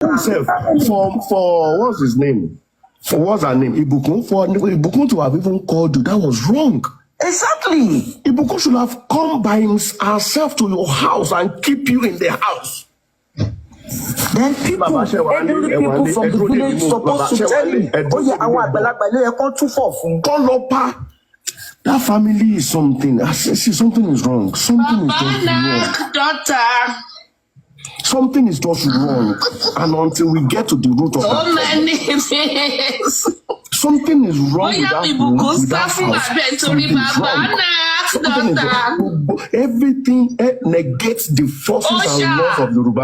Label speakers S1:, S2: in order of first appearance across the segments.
S1: himself for what's his name? For what's her name? Ibukun, for Ibukun to have even called you, that was wrong.
S2: Exactly.
S1: Ibukun should have come by herself to your house and keep you in the house.
S2: Then people, elderly people from the village supposed to tell you, oh yeah, our Àgbàlagbà come too far from
S1: Aloba. That family is something. I see something is wrong. Something is just wrong.
S3: Daughter.
S1: Something is just wrong. And until we get to the root of
S3: so many things.
S1: Something is wrong with that house. Something is wrong. Everything negates the forces and laws of the Yoruba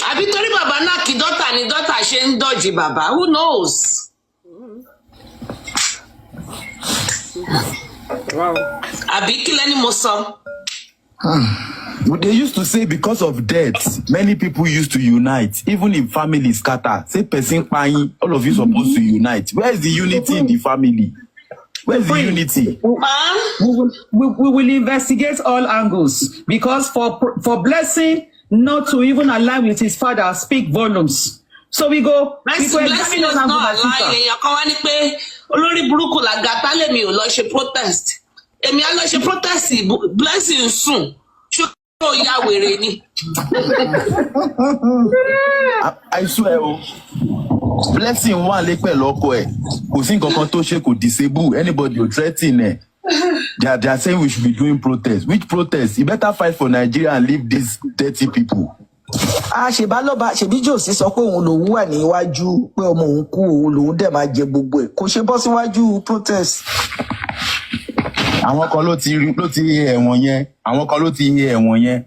S3: Abi torí bàbá náà kí dọ́tà ni dọ́tà ṣe ń dọ́jì bàbá. Who knows?
S4: Wow.
S3: Abi kí lẹ́ni mo sọ?
S5: They used to say because of death, many people used to unite, even if families scatter. Say person paying, all of you supposed to unite. Where is the unity in the family? Where is the unity?
S6: We will investigate all angles because for Blessing not to even align with his father speak volumes. So we go.
S3: Blessing is not aligning. Èèyàn kan wá ní pé olórí burúkú làgàtà lèmi ò lọ ṣe protest. Èmi á lọ ṣe protest. Blessing sùn. Ṣó ya wèrè ni.
S5: I swear, Blessing wà lé pẹ̀lú ọkọ ẹ̀. Kò sí nǹkan kan tó ṣe kò disable anybody or threaten ẹ̀. They are saying we should be doing protests. Which protests? You better fight for Nigeria and leave these dirty people.
S2: Ṣèbá Aloba ṣèbí Jòsí sọ pé òun lòun wà níwájú pé ọmọ òun kú òun lòun dẹ̀ máa jẹ gbogbo ẹ̀. Kò ṣe bọ́ síwájú protest.
S5: Àwọn kan ló ti ẹ̀wọ̀n yẹn. Àwọn kan ló ti ẹ̀wọ̀n yẹn.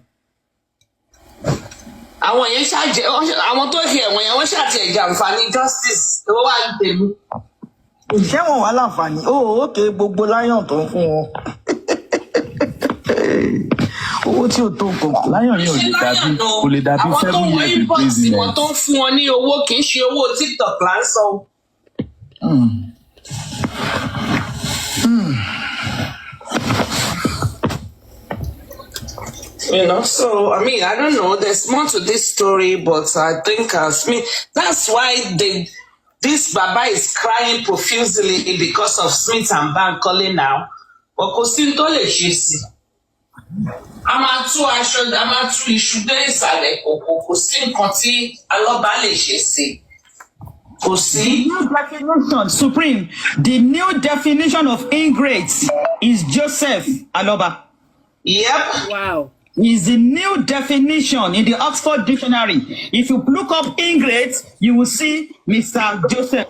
S3: Àwọn yẹn ṣàjẹ àwọn tó fi ẹ̀wọ̀n yẹn wọ́n ṣàti ẹ̀jẹ̀ àǹfààní justice owó wà ní tèmi.
S2: Ṣé wọn wà láǹfààní? Ókè gbogbo láyọ̀n tó ń fún wọn. Owó tí ò tó nǹkan.
S5: Láyọ̀n yẹn kò lè dàbí 7 years in prison.
S3: Àwọn tó ń fún wọn ní owó kì í ṣe owó TikTok là ń sọ. You know, so I mean, I don't know. There's more to this story, but I think that's why this Baba is crying profusely because of Smith and Bankole now. But kò sí tó lè ṣe sí. A máa tú iṣu dé ìsàlẹ̀ kò sí nǹkan tí Aloba lè ṣe sí. Kò sí.
S6: Definition, Supreme. The new definition of ingrate is Joseph Aloba.
S3: Yep.
S4: Wow.
S6: Is the new definition in the Oxford Dictionary. If you look up ingrate, you will see Mr. Joseph.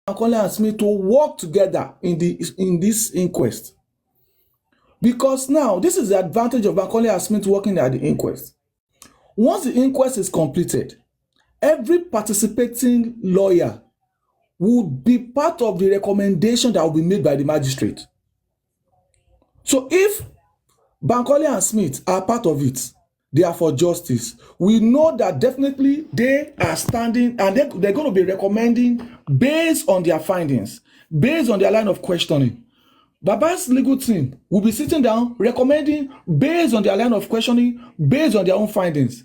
S7: Bankole and Smith to work together in this inquest. Because now, this is the advantage of Bankole and Smith working at the inquest. Once the inquest is completed, every participating lawyer would be part of the recommendation that will be made by the magistrate. So if Bankole and Smith are part of it, they are for justice. We know that definitely they are standing and they're going to be recommending based on their findings, based on their line of questioning. Baba's legal team will be sitting down recommending based on their line of questioning, based on their own findings.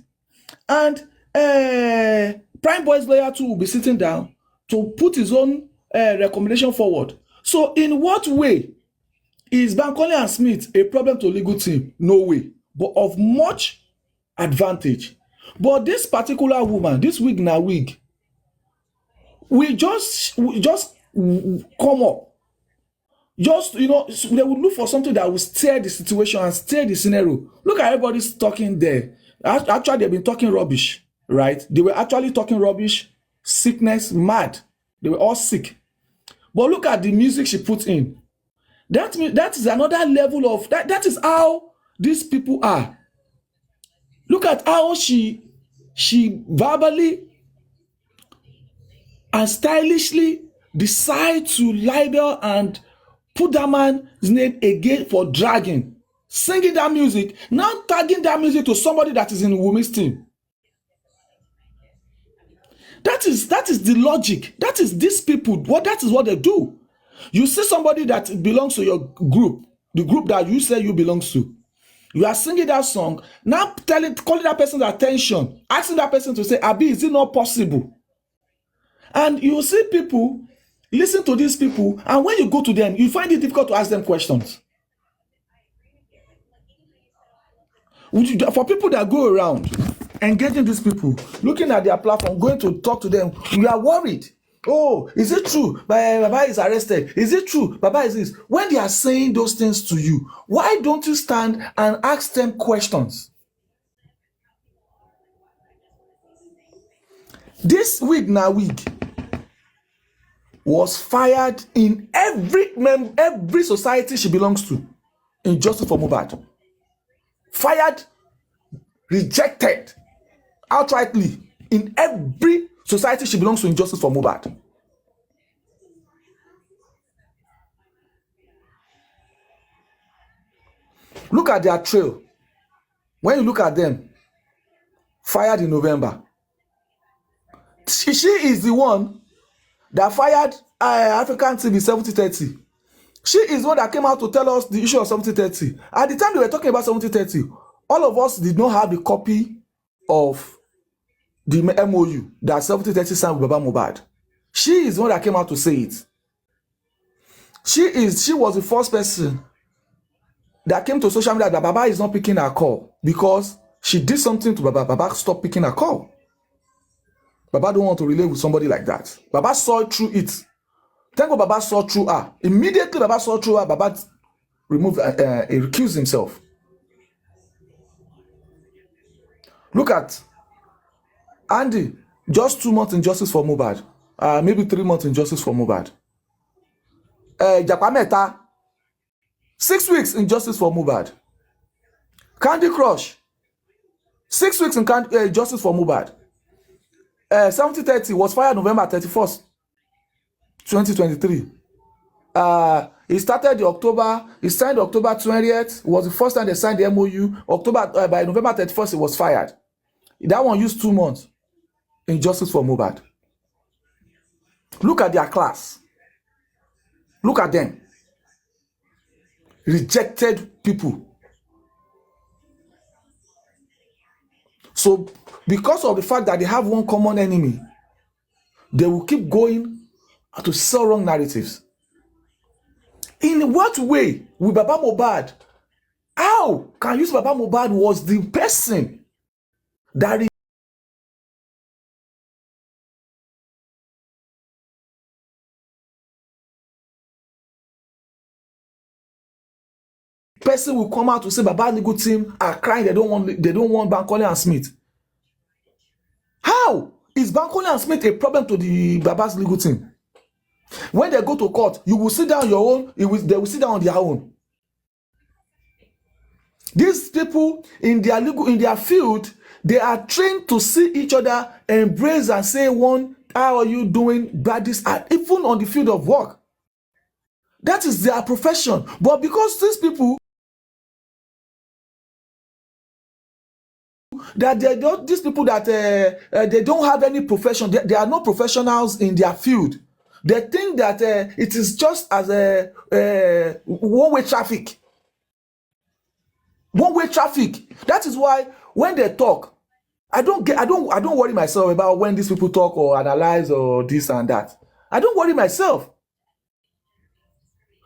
S7: And Prime Boy's lawyer too will be sitting down to put his own recommendation forward. So in what way is Bankole and Smith a problem to legal team? No way, but of much advantage. But this particular woman, this wig na wig, we just come up. Just, they would look for something that will steer the situation and steer the scenario. Look at everybody's talking there. Actually, they've been talking rubbish. right? They were actually talking rubbish, sickness, mad. They were all sick. But look at the music she put in. That is another level of that. That is how these people are. Look at how she verbally and stylishly decide to libel and put that man's name again for dragging, singing that music, now tagging that music to somebody that is in Wumi's team. That is the logic. That is these people. That is what they do. You see somebody that belongs to your group, the group that you say you belong to. You are singing that song, now calling that person's attention, asking that person to say, Abi, is it not possible? And you see people listen to these people, and when you go to them, you find it difficult to ask them questions. For people that go around engaging these people, looking at their platform, going to talk to them, you are worried. Oh, is it true? Baba is arrested. Is it true? Baba is this. When they are saying those things to you, why don't you stand and ask them questions? This wig was fired in every society she belongs to in Justice for Mohbad. Fired, rejected outrightly in every society she belongs to in Justice for Mohbad. Look at their trail. When you look at them, fired in November. She is the one that fired African TV 7030. She is the one that came out to tell us the issue of 7030. At the time they were talking about 7030, all of us did not have the copy of the MOU that 7030 signed with Baba Mohbad. She is the one that came out to say it. She was the first person that came to social media that Baba is not picking her call because she did something to Baba. Baba stopped picking her call. Baba don't want to relate with somebody like that. Baba saw through it. Thank God Baba saw through her. Immediately Baba saw through her, Baba removed, he recused himself. Look at Andy, just 2 months in justice for Mohbad. Maybe 3 months in justice for Mohbad. Japameta, 6 weeks in justice for Mohbad. Candy Crush, 6 weeks in justice for Mohbad. 7030 was fired November 31st, 2023. He started October, he signed October 20th. It was the first time they signed the MOU. By November 31st, he was fired. That one used 2 months in justice for Mohbad. Look at their class. Look at them. Rejected people. So, because of the fact that they have one common enemy, they will keep going to sell wrong narratives. In what way will Baba Mohbad? How can you say Baba Mohbad was the person that person will come out to say Baba legal team are crying, they don't want Bankole and Smith? How is Bankole and Smith a problem to the Baba's legal team? When they go to court, you will sit down your own, they will sit down on their own. These people in their field, they are trained to see each other, embrace and say how are you doing, bad this, even on the field of work. That is their profession. But because these people that they don't have any profession, they are not professionals in their field. They think that it is just as a one-way traffic. One-way traffic. That is why when they talk, I don't worry myself about when these people talk or analyze or this and that. I don't worry myself.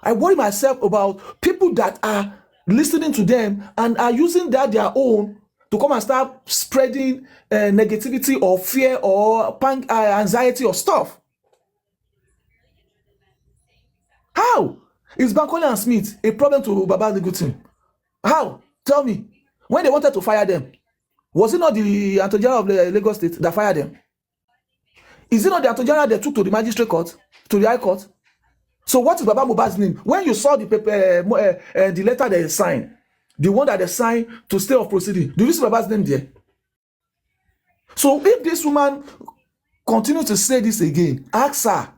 S7: I worry myself about people that are listening to them and are using that their own to come and start spreading negativity or fear or anxiety or stuff. How is Bankole and Smith a problem to Baba's legal team? How? Tell me. When they wanted to fire them, Was it not the Attorney General of the Lagos State that fired them? Is it not the Attorney General they took to the magistrate court, to the High Court? So what is Baba Mohbad's name? When you saw the paper, the letter they signed, the one that they signed to stay off proceeding, do you see Baba's name there? So if this woman continues to say this again, ask her,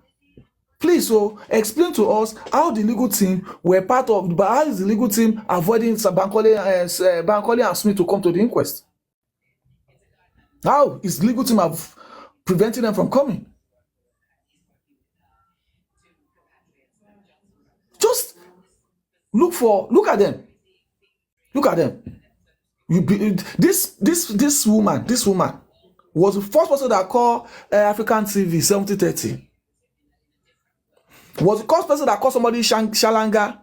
S7: please, so explain to us how the legal team were part of, but how is the legal team avoiding Bankole and Smith to come to the inquest? How is the legal team preventing them from coming? Just look at them. Look at them. This woman was the first person that called African TV 7030. Was the first person that called somebody Shalanga.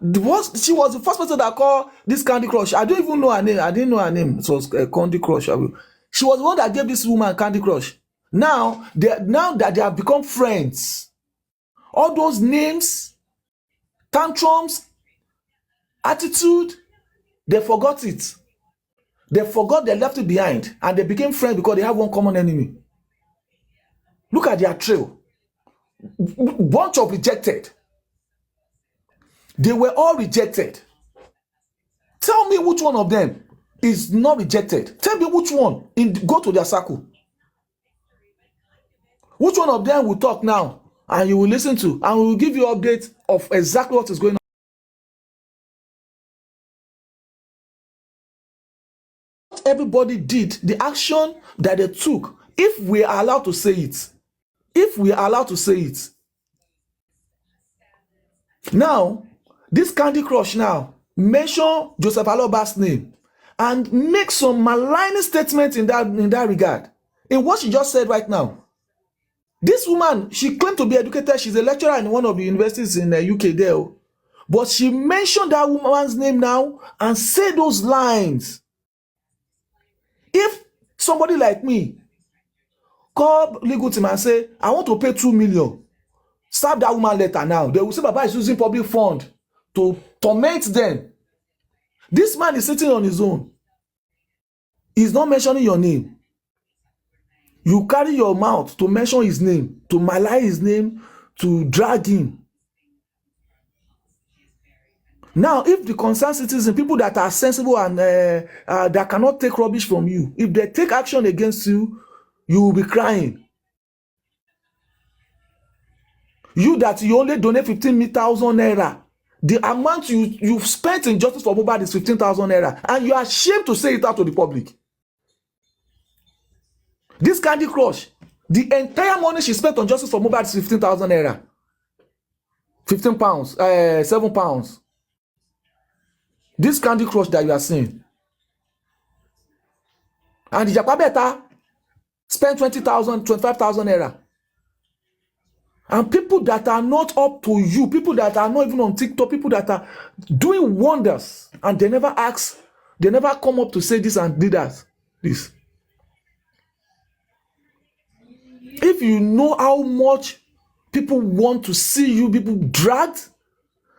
S7: She was the first person that called this Candy Crush. I don't even know her name. I didn't know her name. It was Candy Crush. She was the one that gave this woman Candy Crush. Now that they have become friends, all those names, tantrums, attitude, they forgot it. They forgot, they left it behind, and they became friends because they have one common enemy. Look at their trail. Bunch of rejected. They were all rejected. Tell me which one of them is not rejected. Tell me which one. Go to their circle. Which one of them will talk now and you will listen to, and we will give you updates of exactly what is going on. Everybody did, the action that they took, if we are allowed to say it. Now, this Candy Crush now, mention Joseph Aloba's name and make some malign statements in that regard. In what she just said right now. This woman, she claimed to be educated. She's a lecturer in one of the universities in the UK there. But she mentioned that woman's name now and said those lines. If somebody like me call legal team and say, I want to pay 2 million, serve that woman letter now, they will say Baba is using public fund to torment them. This man is sitting on his own. He's not mentioning your name. You carry your mouth to mention his name, to malign his name, to drag him. Now, if the concerned citizens, people that are sensible and that cannot take rubbish from you, if they take action against you, you will be crying. You that you only donate 15,000 naira, the amount you've spent in justice for Mohbad is 15,000 naira, and you are ashamed to say it out to the public. This Candy Crush, the entire money she spent on justice for Mohbad is 15,000 naira. 15 pounds, 7 pounds. This Candy Crush that you are seeing. And the Japabeta spent 20,000, 25,000 naira. And people that are not up to you, people that are not even on TikTok, people that are doing wonders, and they never ask, they never come up to say this and did that. This. If you know how much people want to see you, people dragged,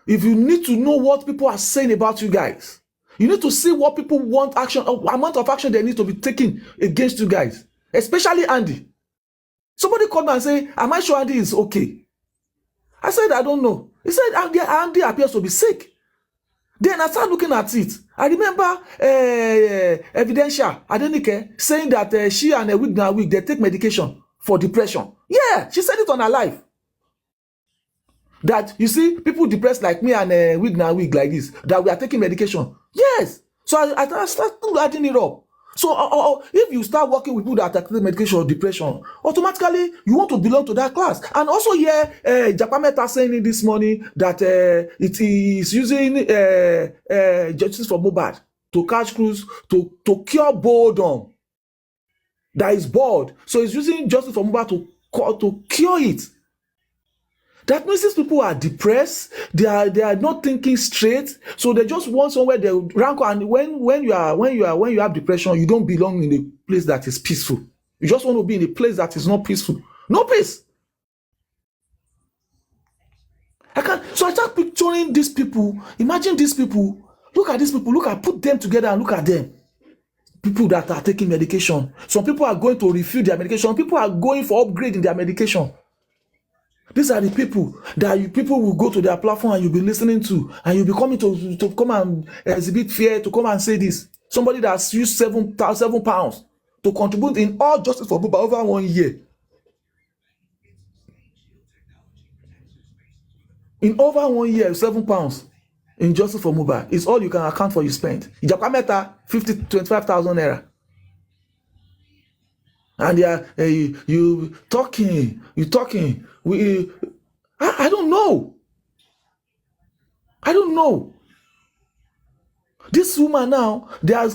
S7: if you need to know what people are saying about you guys, you need to see what people want action, amount of action they need to be taken against you guys, especially Andy. Somebody called me and said, am I sure Andy is okay? I said, I don't know. He said, Andy appears to be sick. Then I started looking at it. I remember Evidential Adenike saying that she and a week they take medication for depression. Yeah, she said it on her live. That, you see, people depressed like me and week like this, that we are taking medication. Yes. So I started adding it up. So if you start working with people that are taking medication or depression, automatically you want to belong to that class. And also here, Japameta saying in this morning that it is using justice for Mohbad to catch crews to cure boredom. That is bored. So it's using justice for Mohbad to cure it. That means these people are depressed. They are not thinking straight. So they just want somewhere they rank. And when you have depression, you don't belong in a place that is peaceful. You just want to be in a place that is not peaceful. No peace. So I start picturing these people. Imagine these people. Look at these people. Put them together and look at them. People that are taking medication. Some people are going to refill their medication. Some people are going for upgrading their medication. These are the people that people will go to their platform and you'll be listening to, and you'll be coming to come and exhibit fear, to come and say this. Somebody that's used 7 pounds to contribute in all justice for Mohbad over 1 year. In over 1 year, 7 pounds in justice for Mohbad is all you can account for you spent. Ìjàpá mẹ́ta 25,000 naira. And you talking. I don't know. This woman now, they are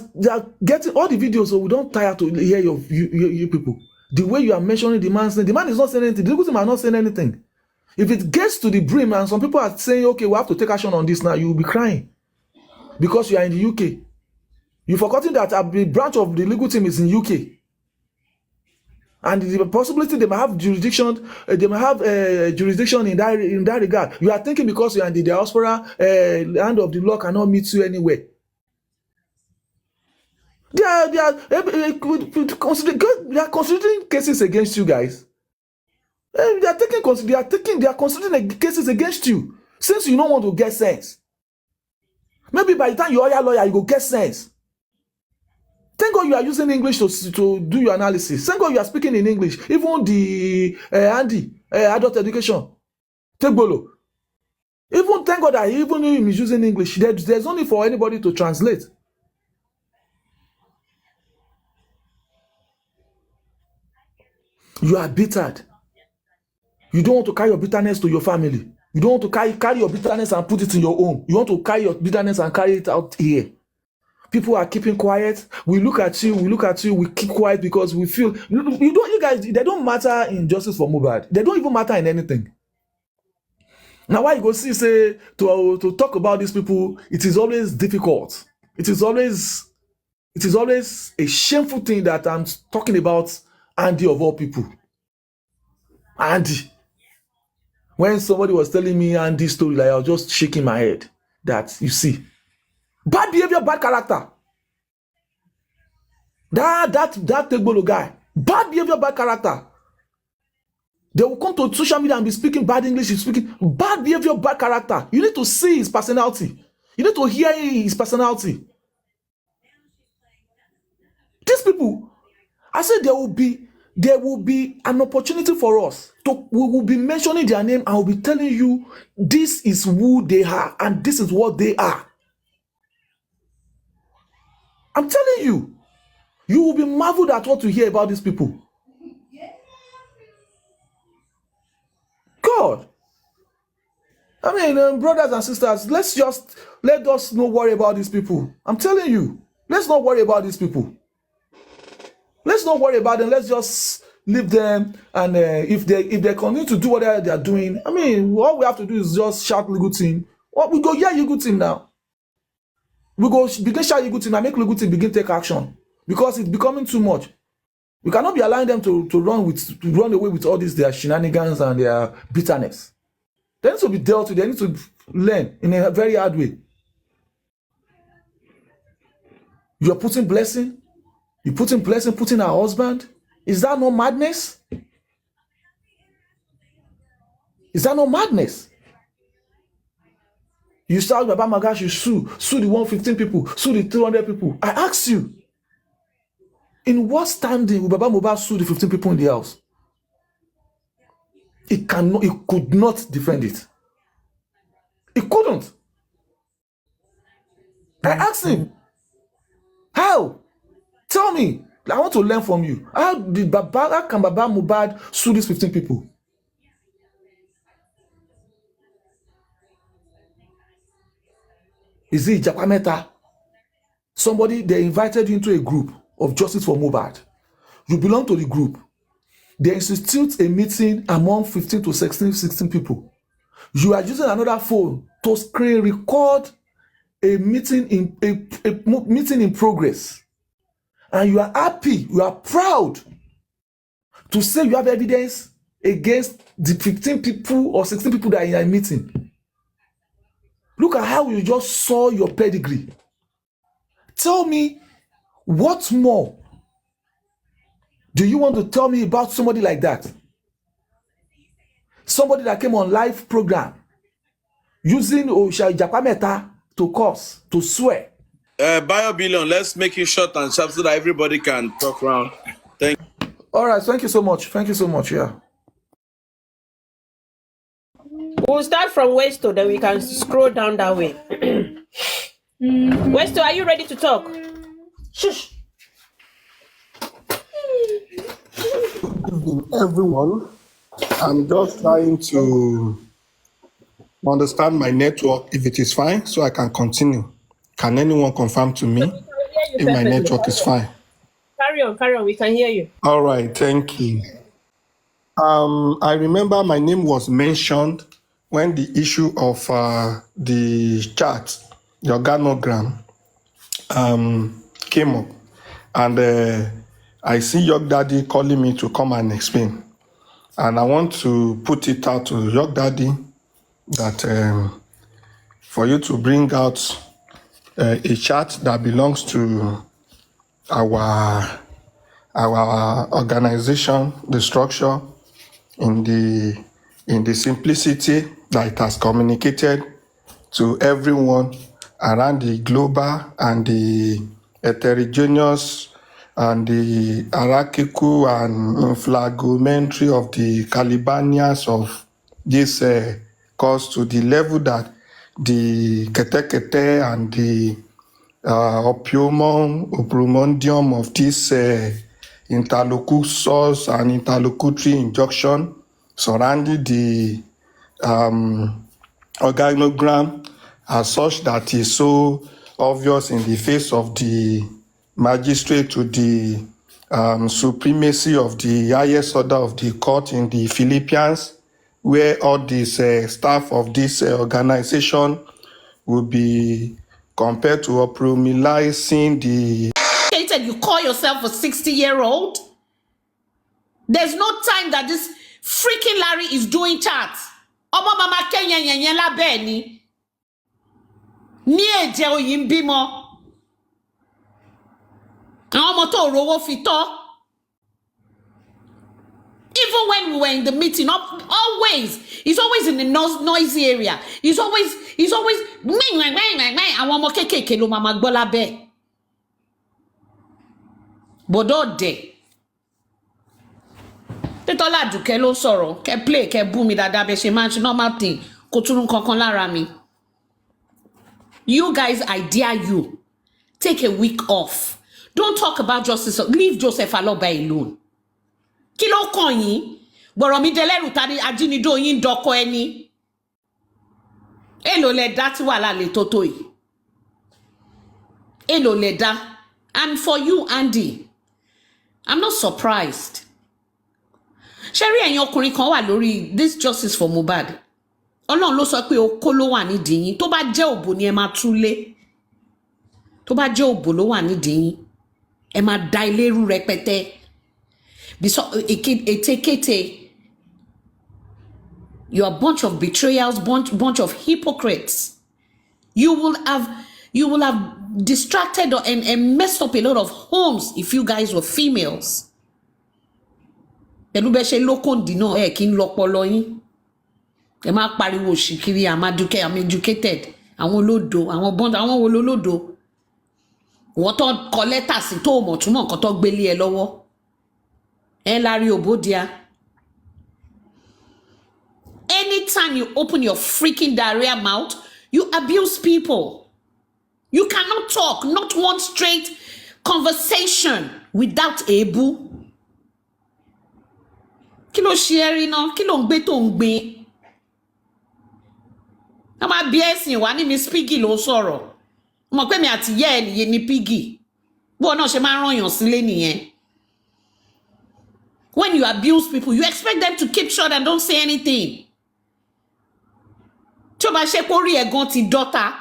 S7: getting all the videos, so we don't tire to hear you people. The way you are mentioning the man's name, the man is not saying anything. The legal team are not saying anything. If it gets to the brim and some people are saying, okay, we have to take action on this now, you will be crying because you are in the UK. You've forgotten that a branch of the legal team is in UK. And the possibility they might have jurisdiction, in that regard. You are thinking because you are in the diaspora, hand of the law cannot meet you anywhere. They are considering cases against you guys. They are considering cases against you since you don't want to get sense. Maybe by the time you are a lawyer, you go get sense. Thank God you are using English to do your analysis. Thank God you are speaking in English. Even the Andy, adult education, Tegbolo. Even thank God that even him is using English. There's only for anybody to translate. You are bittered. You don't want to carry your bitterness to your family. You don't want to carry your bitterness and put it in your home. You want to carry your bitterness and carry it out here. People are keeping quiet. We look at you, we keep quiet because we feel you guys, they don't matter in justice for Mohbad. They don't even matter in anything. Now why you go see say to talk about these people, it is always difficult. It is always a shameful thing that I'm talking about Andy of all people. Andy. When somebody was telling me Andy's story, like I was just shaking my head that you see. Bad behavior, bad character. That Tegbolo guy. Bad behavior, bad character. They will come to social media and be speaking bad English, speaking bad behavior, bad character. You need to see his personality. You need to hear his personality. These people, I said there will be an opportunity for us to, we will be mentioning their name and we'll be telling you this is who they are and this is what they are. I'm telling you, you will be marveled at what you hear about these people. God. I mean, brothers and sisters, let us not worry about these people. I'm telling you, let's not worry about these people. Let's not worry about them. Let's just leave them. And if they continue to do what they are doing, I mean, all we have to do is just shout legal team. We go, yeah, legal team now. We go begin shout legal team and make legal team begin take action because it's becoming too much. We cannot be allowing them to run away with all these their shenanigans and their bitterness. They need to be dealt with. They need to learn in a very hard way. You're putting blessing. You putting her husband. Is that not madness? Is that not madness? You start Baba Magash, you sue the 115 people, sue the 200 people. I ask you, in what standing will Baba Mohbad sue the 15 people in the house? It could not defend it. It couldn't. I asked him, how? Tell me. I want to learn from you. How can Baba Mohbad sue these 15 people? Is it Japameta? Somebody, they invited you into a group of justice for Mohbad. You belong to the group. They institute a meeting among 15 to 16 people. You are using another phone to screen record a meeting in progress. And you are happy, you are proud to say you have evidence against the 15 people or 16 people that are in a meeting. Look at how you just saw your pedigree. Tell me What more do you want to tell me about somebody like that? Somebody that came on live program using Osha Japameta to curse, to swear.
S4: Bio Billion, let's make it short and sharp so that everybody can talk around. Thank you.
S7: All right, thank you so much. Thank you so much. Yeah.
S8: We'll start from Westo, then we can scroll down that way. Westo, are you ready to talk? Shush.
S9: Good evening, everyone. I'm just trying to understand my network, if it is fine, so I can continue. Can anyone confirm to me if my network is fine?
S8: Carry on, we can hear you.
S9: All right, thank you. I remember my name was mentioned when the issue of the chart, the organogram, came up. And I see York Daddy calling me to come and explain. And I want to put it out to York Daddy that for you to bring out a chart that belongs to our organization, the structure, in the simplicity that it has communicated to everyone around the global and the heterogeneous and the hierarchical and inflammatory of the Calibanians of this cause to the level that the kete and the opiumondium of this interlocutors and interlocutory injunction surrounding the organogram as such that is so obvious in the face of the magistrate to the supremacy of the highest order of the court in the Philippines, where all this staff of this organization will be compared to operationalizing the...
S10: You call yourself a 60-year-old? There's no time that this freaking Larry is doing chats. Omo mama Kenya nyenye la beni. Ni eje oyin bimo. Omo to rowo fito. Even when we were in the meeting, always, he's always in the noisy area. He's always, I want more keke lo mama gbola be. Bodo de. Tetola duke lo sọ̀rọ̀, ke play, ke bú mi dada be ṣe man, normal thing. Kò tún kankan lára mi. You guys, I dare you. Take a week off. Don't talk about justice. Leave Joseph Aloba alone. Kí ló kàn yín? Gbọ̀rọ̀ mi dẹlẹ́rù tani ajínigbé yín dọkọ ẹni. Èló lẹ dá tí wàhálà lè tó tó yìí. Èló lẹ dá. And for you, Andy, I'm not surprised. Sherry ẹ̀yin ọkùnrin kan wà lórí this justice for Mohbad. Ọlọ́run ló sọ pé okó ló wà nídìí yín. Tó bá jẹ́ òbò ni ẹ máa túlé. Tó bá jẹ́ òbò ló wà nídìí yín. Ẹ máa da ilé rú rẹpẹtẹ. You're a bunch of betrayals, bunch of hypocrites. You will have distracted and messed up a lot of homes if you guys were females. Pẹ̀lú bẹ́ ṣe lókòndì náà ẹ̀ kí ń lọ́pọlọ yín. Ẹ máa pariwo òṣìkiri, I'm educated. Àwọn olódo, àwọn wo lolódo. Wọ́n tó kọ lẹ́tà sí tó mọ̀ túmọ̀ nǹkan tó gbélé ẹ lọ́wọ́. Larry Obodia. Anytime you open your freaking diarrhea mouth, you abuse people. You cannot talk, not one straight conversation without Ebu. Kí ló ṣe ẹ́ rí náà? Kí ló ń gbé tó ń gbé? Ẹ máa bí ẹ̀sìn wá ní Miss Piggy ló sọ̀rọ̀. Mo pé mi àti ìyá ẹ̀ nìyẹn ní Piggy. Bó náà ṣe máa rán yàn sílé nìyẹn. When you abuse people, you expect them to keep short and don't say anything. Tí o bá ṣe pé orí ẹ̀gan ti dọ́ta.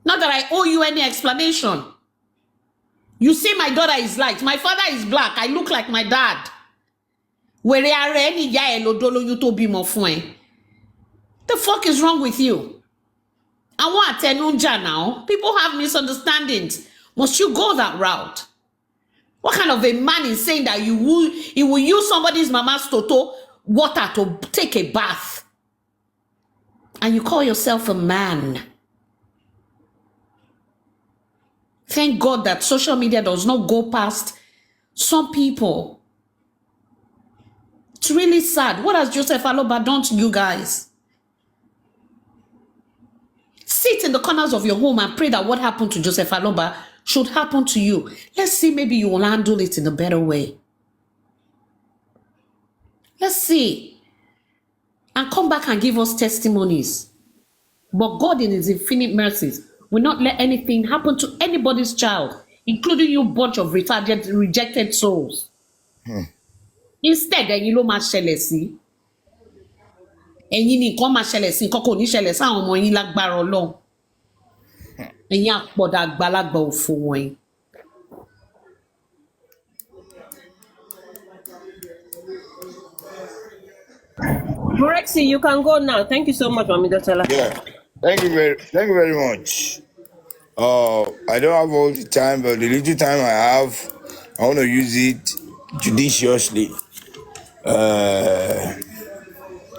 S10: Not that I owe you any explanation. You see my daughter is light. My father is black. I look like my dad. Wèrè ara ẹ ní ìyá ẹ ló dólóyún tó bímọ fún ẹ. The fuck is wrong with you? Àwọn àtẹnujá now. People have misunderstandings. Must you go that route? What kind of a man is saying that he will use somebody's mama's toto water to take a bath? And you call yourself a man? Thank God that social media does not go past some people. It's really sad. What has Joseph Aloba done to you guys? Sit in the corners of your home and pray that what happened to Joseph Aloba should happen to you. Let's see, maybe you will handle it in a better way. Let's see. And come back and give us testimonies. But God in his infinite mercies will not let anything happen to anybody's child, including you bunch of retarded, rejected souls. Instead, ẹ̀yin ló máa ṣẹlẹ̀ sí. Ẹ̀yin ni nǹkan máa ṣẹlẹ̀ sí, nǹkan kò ní ṣẹlẹ̀ sáwọn ọmọ yín lágbára Ọlọ́run. Ẹ̀yin àpọ̀dà àgbàlagbà òfò wọ̀nyí.
S8: Morexi, you can go now. Thank you so much, Mami Dotala.
S1: Yeah. Thank you very much. I don't have all the time, but the little time I have, I want to use it judiciously.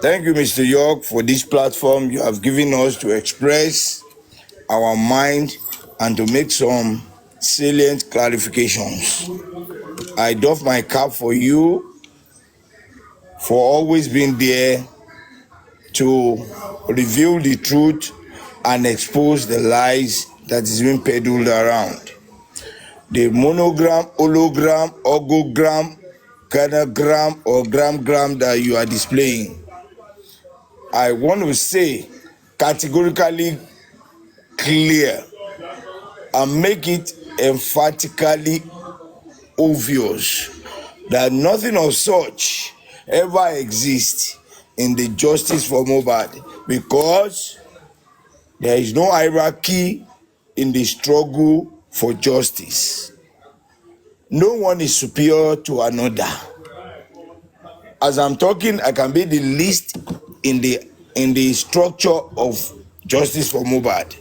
S1: Thank you, Mr. York, for this platform you have given us to express our mind and to make some salient clarifications. I doff my cap for you for always being there to reveal the truth and expose the lies that is being peddled around. The monogram, hologram, ogogram, canagram, or gram that you are displaying, I want to say categorically clear and make it emphatically obvious that nothing of such ever exists in the justice for Mohbad, because there is no hierarchy in the struggle for justice. No one is superior to another. As I'm talking, I can be the least in the structure of justice for Mohbad.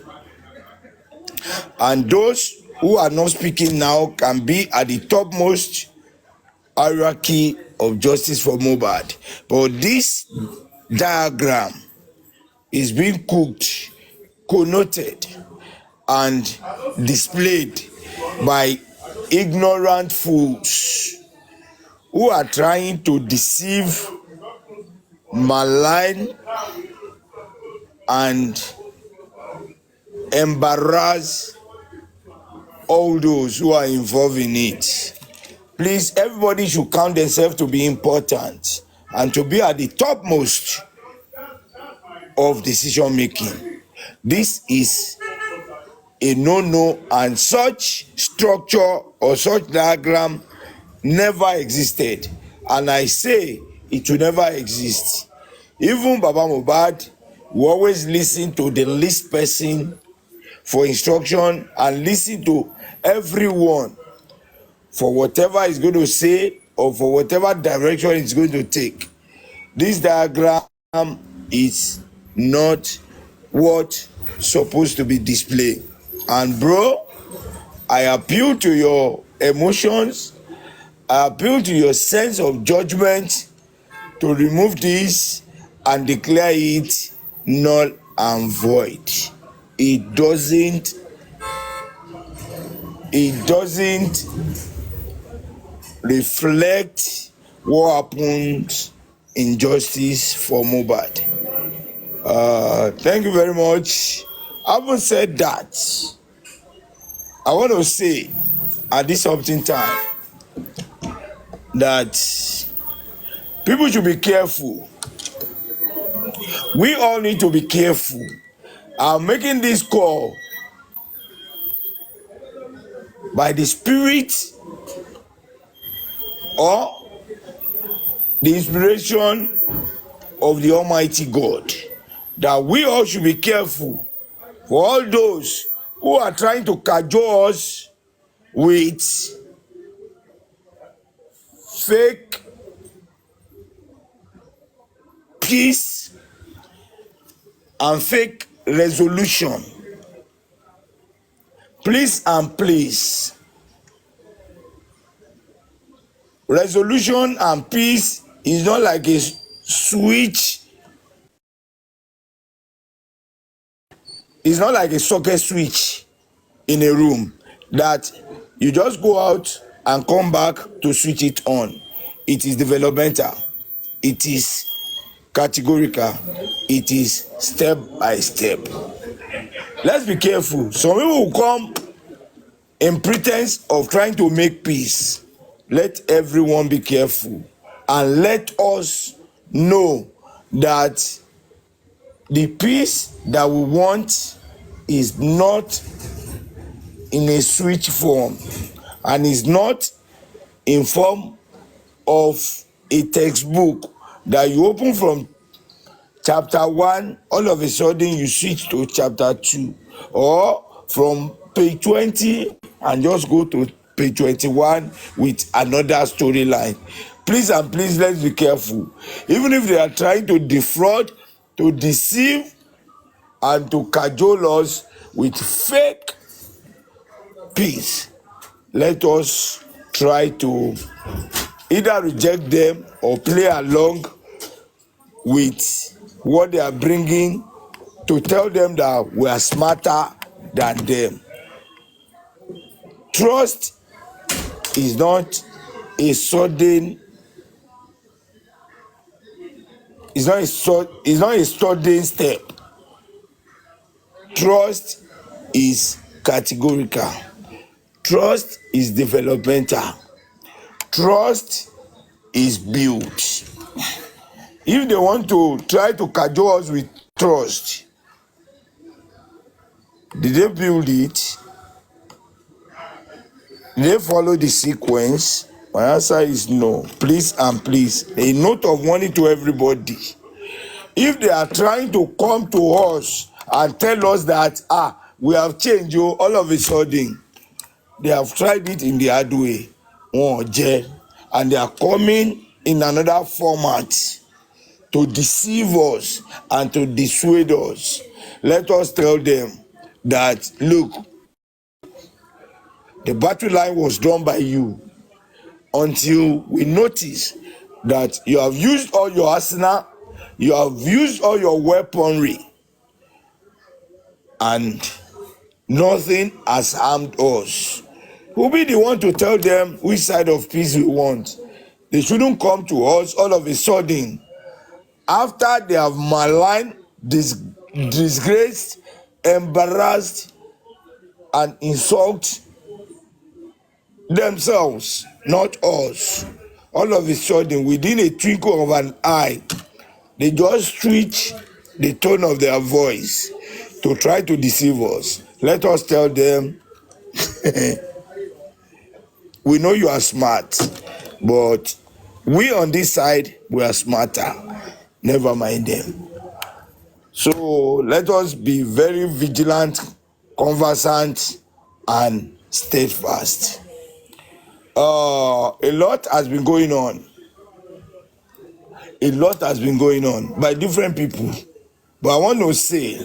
S1: And those who are not speaking now can be at the topmost hierarchy of justice for Mohbad. But this diagram is being cooked, connoted, and displayed by ignorant fools who are trying to deceive, malign, and embarrass all those who are involved in it. Please, everybody should count themselves to be important and to be at the topmost of decision making. This is a no-no, and such structure or such diagram never existed, and I say it will never exist. Even Baba Mohbad will always listen to the least person for instruction and listen to everyone for whatever he's going to say or for whatever direction it's going to take. This diagram is not what's supposed to be displayed. And bro, I appeal to your emotions, I appeal to your sense of judgment to remove this and declare it null and void. It doesn't reflect what happens in justice for Mohbad. Thank you very much. Having said that, I want to say at this opportune time that people should be careful. We all need to be careful. I'm making this call by the Spirit or the inspiration of the Almighty God, that we all should be careful for all those who are trying to cajole us with fake peace and fake resolution. Please and please, resolution and peace is not like a switch. It's not like a socket switch in a room that you just go out and come back to switch it on. It is developmental. It is categorical. It is step by step. Let's be careful. Some people will come in pretense of trying to make peace. Let everyone be careful and let us know that the peace that we want is not in a switch form and is not in form of a textbook that you open from chapter 1, all of a sudden you switch to chapter 2, or from page 20 and just go to page 21 with another storyline. Please and please, let's be careful. Even if they are trying to defraud, to deceive, and to cajole us with fake peace, let us try to either reject them or play along with what they are bringing to tell them that we are smarter than them. Trust is not a sudden, it's not a sudden step. Trust is categorical. Trust is developmental. Trust is built. If they want to try to cajole us with trust, did they build it? Did they follow the sequence? My answer is no. Please and please, a note of warning to everybody. If they are trying to come to us and tell us that we have changed you all of a sudden, they have tried it in the hard way, and they are coming in another format to deceive us and to dissuade us. Let us tell them that, look, the battle line was drawn by you until we notice that you have used all your arsenal, you have used all your weaponry, and nothing has harmed us. We'll be the one to tell them which side of peace we want. They shouldn't come to us all of a sudden after they have maligned, disgraced, embarrassed, and insult themselves, not us. All of a sudden, within a twinkle of an eye, they just switch the tone of their voice to try to deceive us. Let us tell them, we know you are smart, but we on this side, we are smarter. Never mind them. So let us be very vigilant, conversant, and steadfast. A lot has been going on. A lot has been going on by different people. But I want to say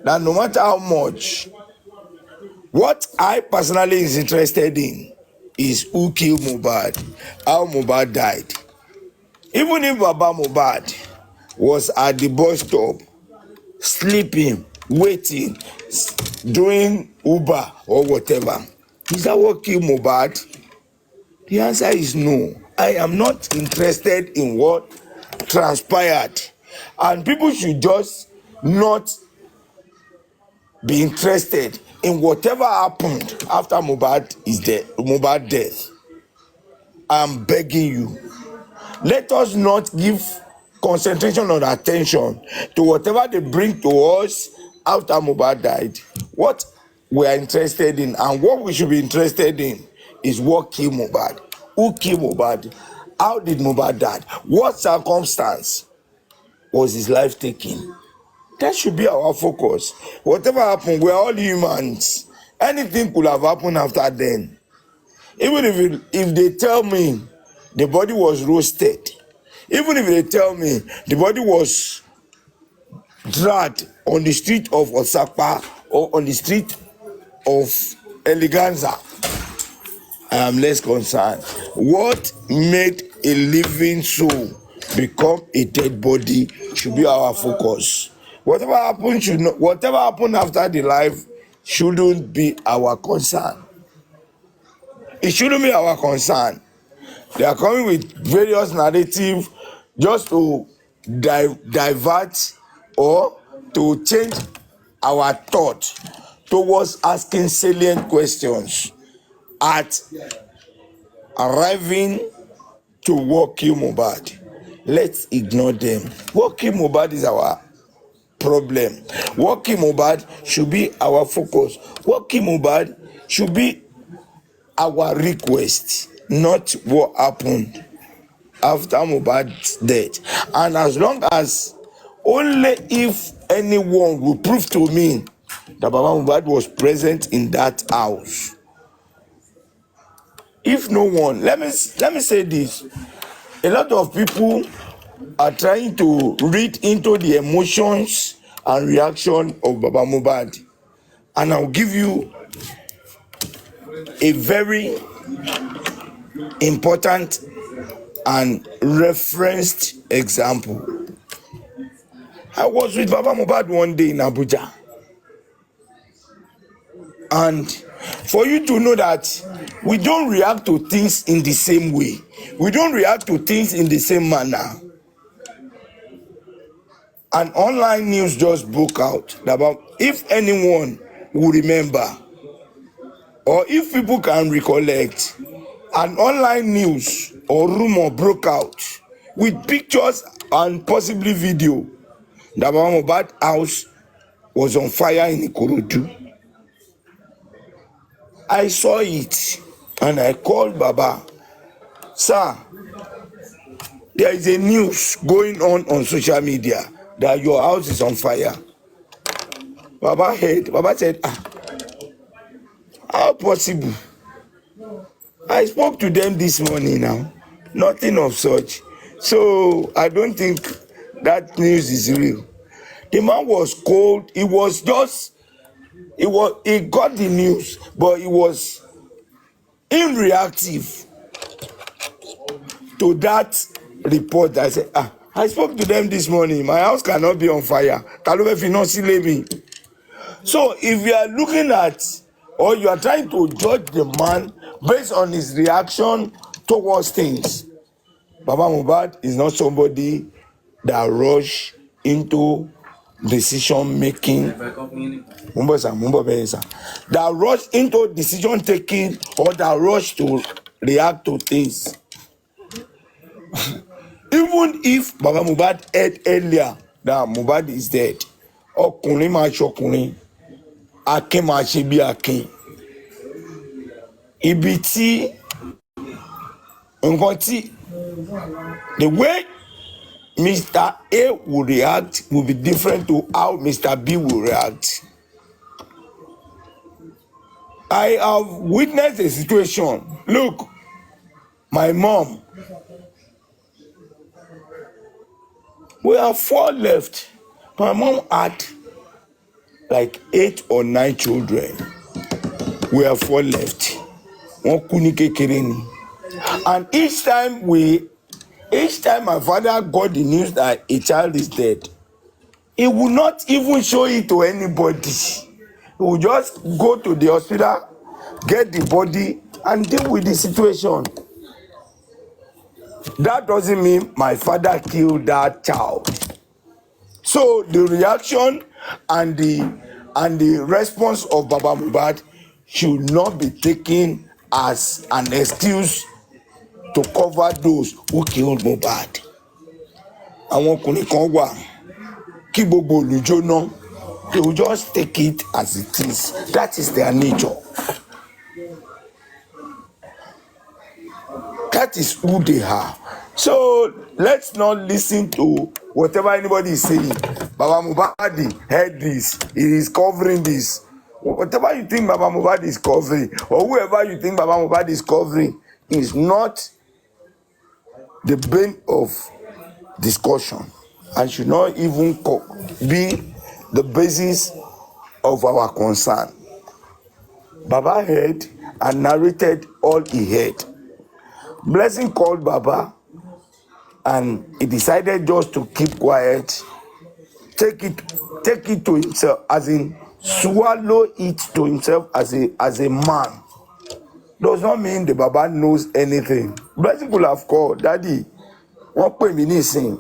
S1: that no matter how much, what I personally is interested in is who killed Mohbad, how Mohbad died. Even if Baba Mohbad was at the bus stop, sleeping, waiting, doing Uber or whatever, is that what killed Mohbad? The answer is no. I am not interested in what transpired. And people should just not be interested in whatever happened after Mohbad death. I am begging you. Let us not give concentration or attention to whatever they bring to us after Mohbad died. What we are interested in and what we should be interested in is what killed Mohbad. Who killed Mohbad? How did Mohbad die? What circumstance was his life taken? That should be our focus. Whatever happened, we are all humans. Anything could have happened after then. Even if they tell me the body was roasted, even if they tell me the body was dragged on the street of Osaka or on the street of eleganza, I am less concerned. What made a living soul become a dead body should be our focus. Whatever happened should not, whatever happened after the life shouldn't be our concern. It shouldn't be our concern. They are coming with various narratives just to divert or to change our thought towards asking salient questions at arriving to what kill Mohbad. Let's ignore them. What kill Mohbad is our problem. What kill Mohbad should be our focus. What kill Mohbad should be our request, not what happened after Mohbad's death. And as long as only if anyone will prove to me that Baba Mohbad was present in that house. If no one, let me say this. A lot of people are trying to read into the emotions and reaction of Baba Mohbad. And I'll give you a very important and referenced example. I was with Baba Mohbad one day in Abuja. And for you to know that we don't react to things in the same way. We don't react to things in the same manner. An online news just broke out about, if anyone will remember, or if people can recollect, an online news or rumor broke out with pictures and possibly video that Baba Mohbad house was on fire in Ikorodu. I saw it and I called Baba. Sir, there is a news going on social media that your house is on fire. Baba heard. Baba said, how possible? I spoke to them this morning now. Nothing of such. So I don't think that news is real. The man was cold. He got the news, but he was unreactive to that report. I said, I spoke to them this morning. My house cannot be on fire. So if you are looking at, or you are trying to judge the man based on his reaction towards things, Baba Mohbad is not somebody that rush into decision making, that rush into decision taking, or that rush to react to things. Even if Baba Mohbad heard earlier that Mohbad is dead, ọkùnrin máa ṣọkùnrin, akin máa ṣe bí akin. Ibi tí nǹkan tí, the way Mr. A will react will be different to how Mr. B will react. I have witnessed a situation. Look, my mom, we have 4 left. My mom had like 8 or 9 children. We have 4 left. And each time my father got the news that a child is dead, he would not even show it to anybody. He would just go to the hospital, get the body, and deal with the situation. That doesn't mean my father killed that child. So the reaction and the response of Baba Mohbad should not be taken as an excuse to cover those who killed Mohbad. Àwọn ọkùnrin kan wà kí gbogbo olùjóná, they will just take it as it is. That is their nature. That is who they are. So let's not listen to whatever anybody is saying. Baba Mohbad heard this, he is covering this. Whatever you think Baba Mohbad is covering, or whoever you think Baba Mohbad is covering, is not the bane of discussion and should not even be the basis of our concern. Baba heard and narrated all he heard. Blessing called Baba and he decided just to keep quiet, take it to himself, as in swallow it to himself as a man. Does not mean the Baba knows anything. Blessing could have called, Daddy, wọ́n pè mí nísìn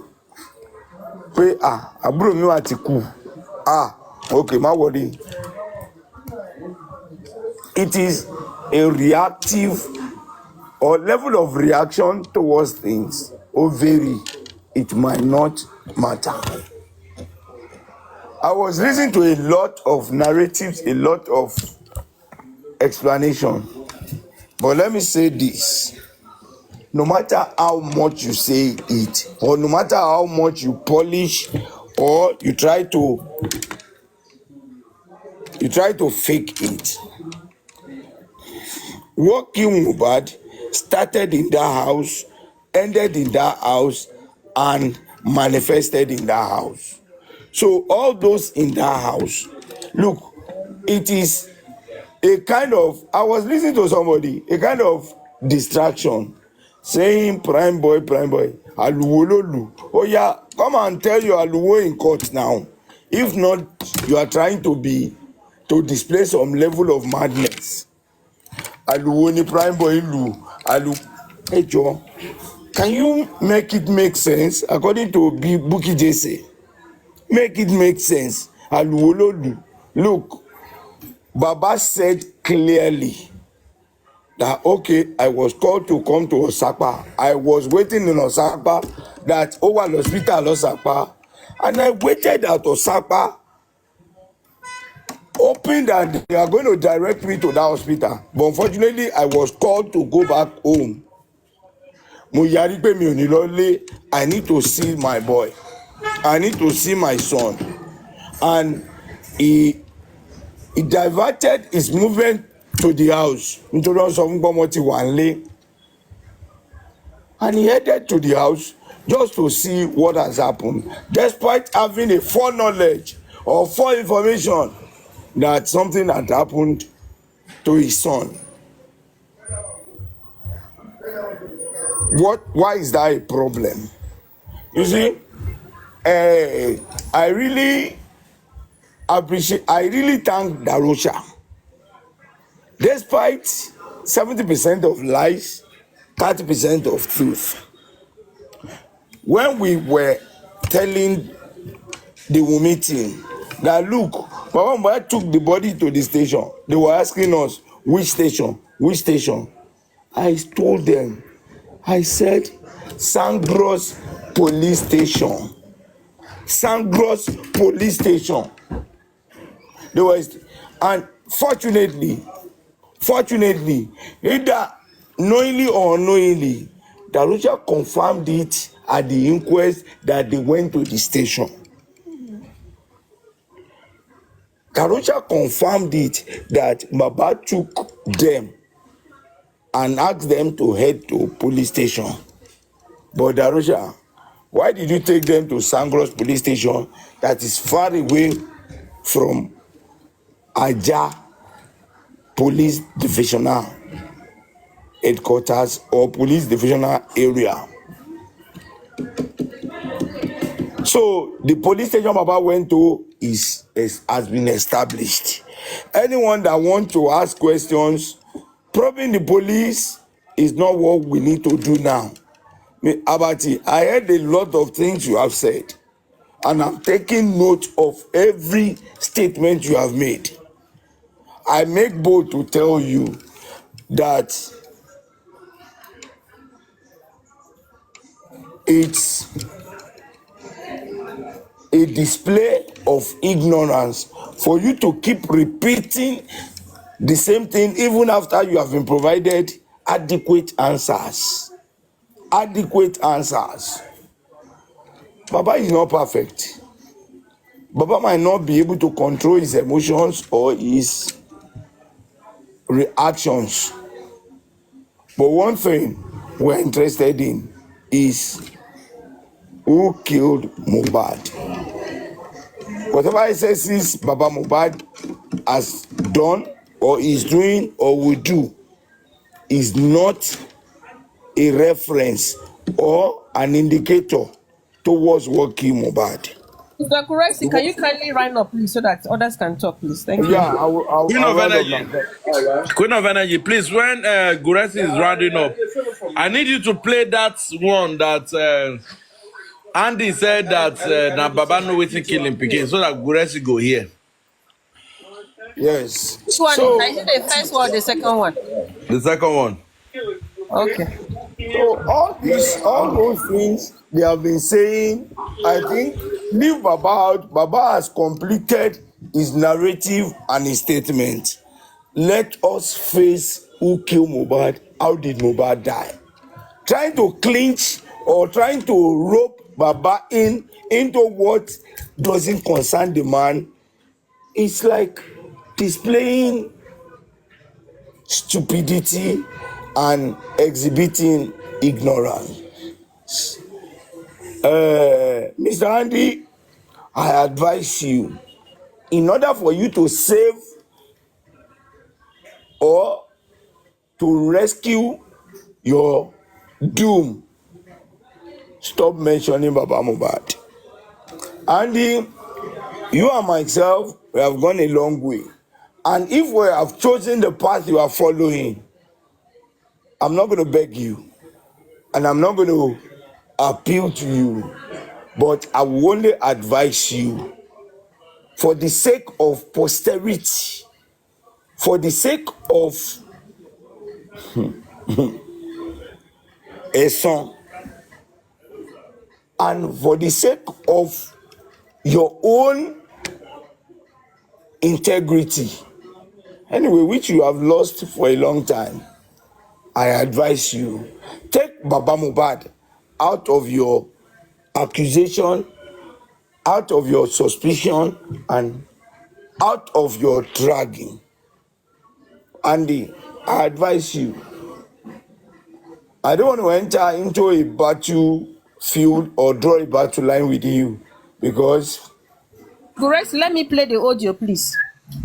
S1: pé àbúrò mi wà ti kú. Okay, má worry. It is a reactive or level of reaction towards things or vary. It might not matter. I was listening to a lot of narratives, a lot of explanation. But let me say this. No matter how much you say it, or no matter how much you polish, or you try to fake it, what killed Mohbad started in that house, ended in that house, and manifested in that house. So all those in that house, look, it is a kind of, I was listening to somebody, a kind of distraction, saying prime boy, aluwo lolu. Oh yeah, come and tell your aluwo in court now. If not, you are trying to display some level of madness. Aluwo ni prime boy lu, Hey Joe, can you make it make sense according to Bukky Jesse? Make it make sense. Aluwo lolu. Look, Baba said clearly that, okay, I was called to come to Osapa. I was waiting in Osapa, that over the hospital Osapa, and I waited at Osapa, hoping that they are going to direct me to that hospital. But unfortunately, I was called to go back home. Mo yari pe mi ò ní lọ lé. I need to see my boy. I need to see my son. And he diverted his movement to the house. Nítorí wọ́n sọ fún gbọ́mọ ti wà nílé. And he headed to the house just to see what has happened, despite having a foreknowledge or information that something had happened to his son. Why is that a problem? You see, I really thank Darusha. Despite 70% of lies, 30% of truth. When we were telling the Wunmi team that, look, Baba Mohbad took the body to the station, they were asking us, which station? I told them, I said, Sangros police station. Sangros police station. They were, and fortunately, either knowingly or unknowingly, Darusha confirmed it at the inquest that they went to the station. Darusha confirmed it that Baba took them and asked them to head to police station. But Darusha, why did you take them to Sangros police station that is far away from Aja police divisional headquarters or police divisional area? So the police station Baba went to has been established. Anyone that wants to ask questions, probing the police is not what we need to do now. Abati, I heard a lot of things you have said, and I'm taking note of every statement you have made. I make bold to tell you that it's a display of ignorance for you to keep repeating the same thing even after you have been provided adequate answers. Baba is not perfect. Baba might not be able to control his emotions or his reactions. But one thing we're interested in is who killed Mohbad. Whatever he says is Baba Mohbad has done or is doing or will do is not a reference or an indicator towards what killed Mohbad.
S8: Mr. Kuresi, can you kindly round up, please, so that others can talk, please? Thank you.
S1: Yeah,
S4: Queen
S1: I'll
S4: of
S1: round up
S4: Energy.
S1: now.
S4: Queen of Energy, please, when Guresi is rounding up, I need you to play that one that Andy said that na Baba no waiting kill him pikin, so that Guresi go here.
S1: Yes.
S8: Which one is that? Is
S1: So,
S8: it the first one or the second one?
S4: The second one.
S8: Okay.
S1: so all those things they have been saying, I think, leave Baba out. Baba has completed his narrative and his statement. Let us face who killed Mohbad. How did Mohbad die? Trying to clinch or trying to rope Baba into what doesn't concern the man, it's like displaying stupidity and exhibiting ignorance. Mr. Andy, I advise you, in order for you to save or to rescue your doom, stop mentioning Baba Mohbad. Andy, you and myself, we have gone a long way. And if we have chosen the path you are following, I'm not going to beg you. And I'm not going to appeal to you. But I will only advise you, for the sake of posterity, for the sake of a son, and for the sake of your own integrity, anyway, which you have lost for a long time, I advise you, take Baba Mohbad out of your accusation, out of your suspicion, and out of your dragging. Andy, I advise you, I don't want to enter into a battlefield or draw a battle line with you, because
S8: Kuresi, let me play the audio, please.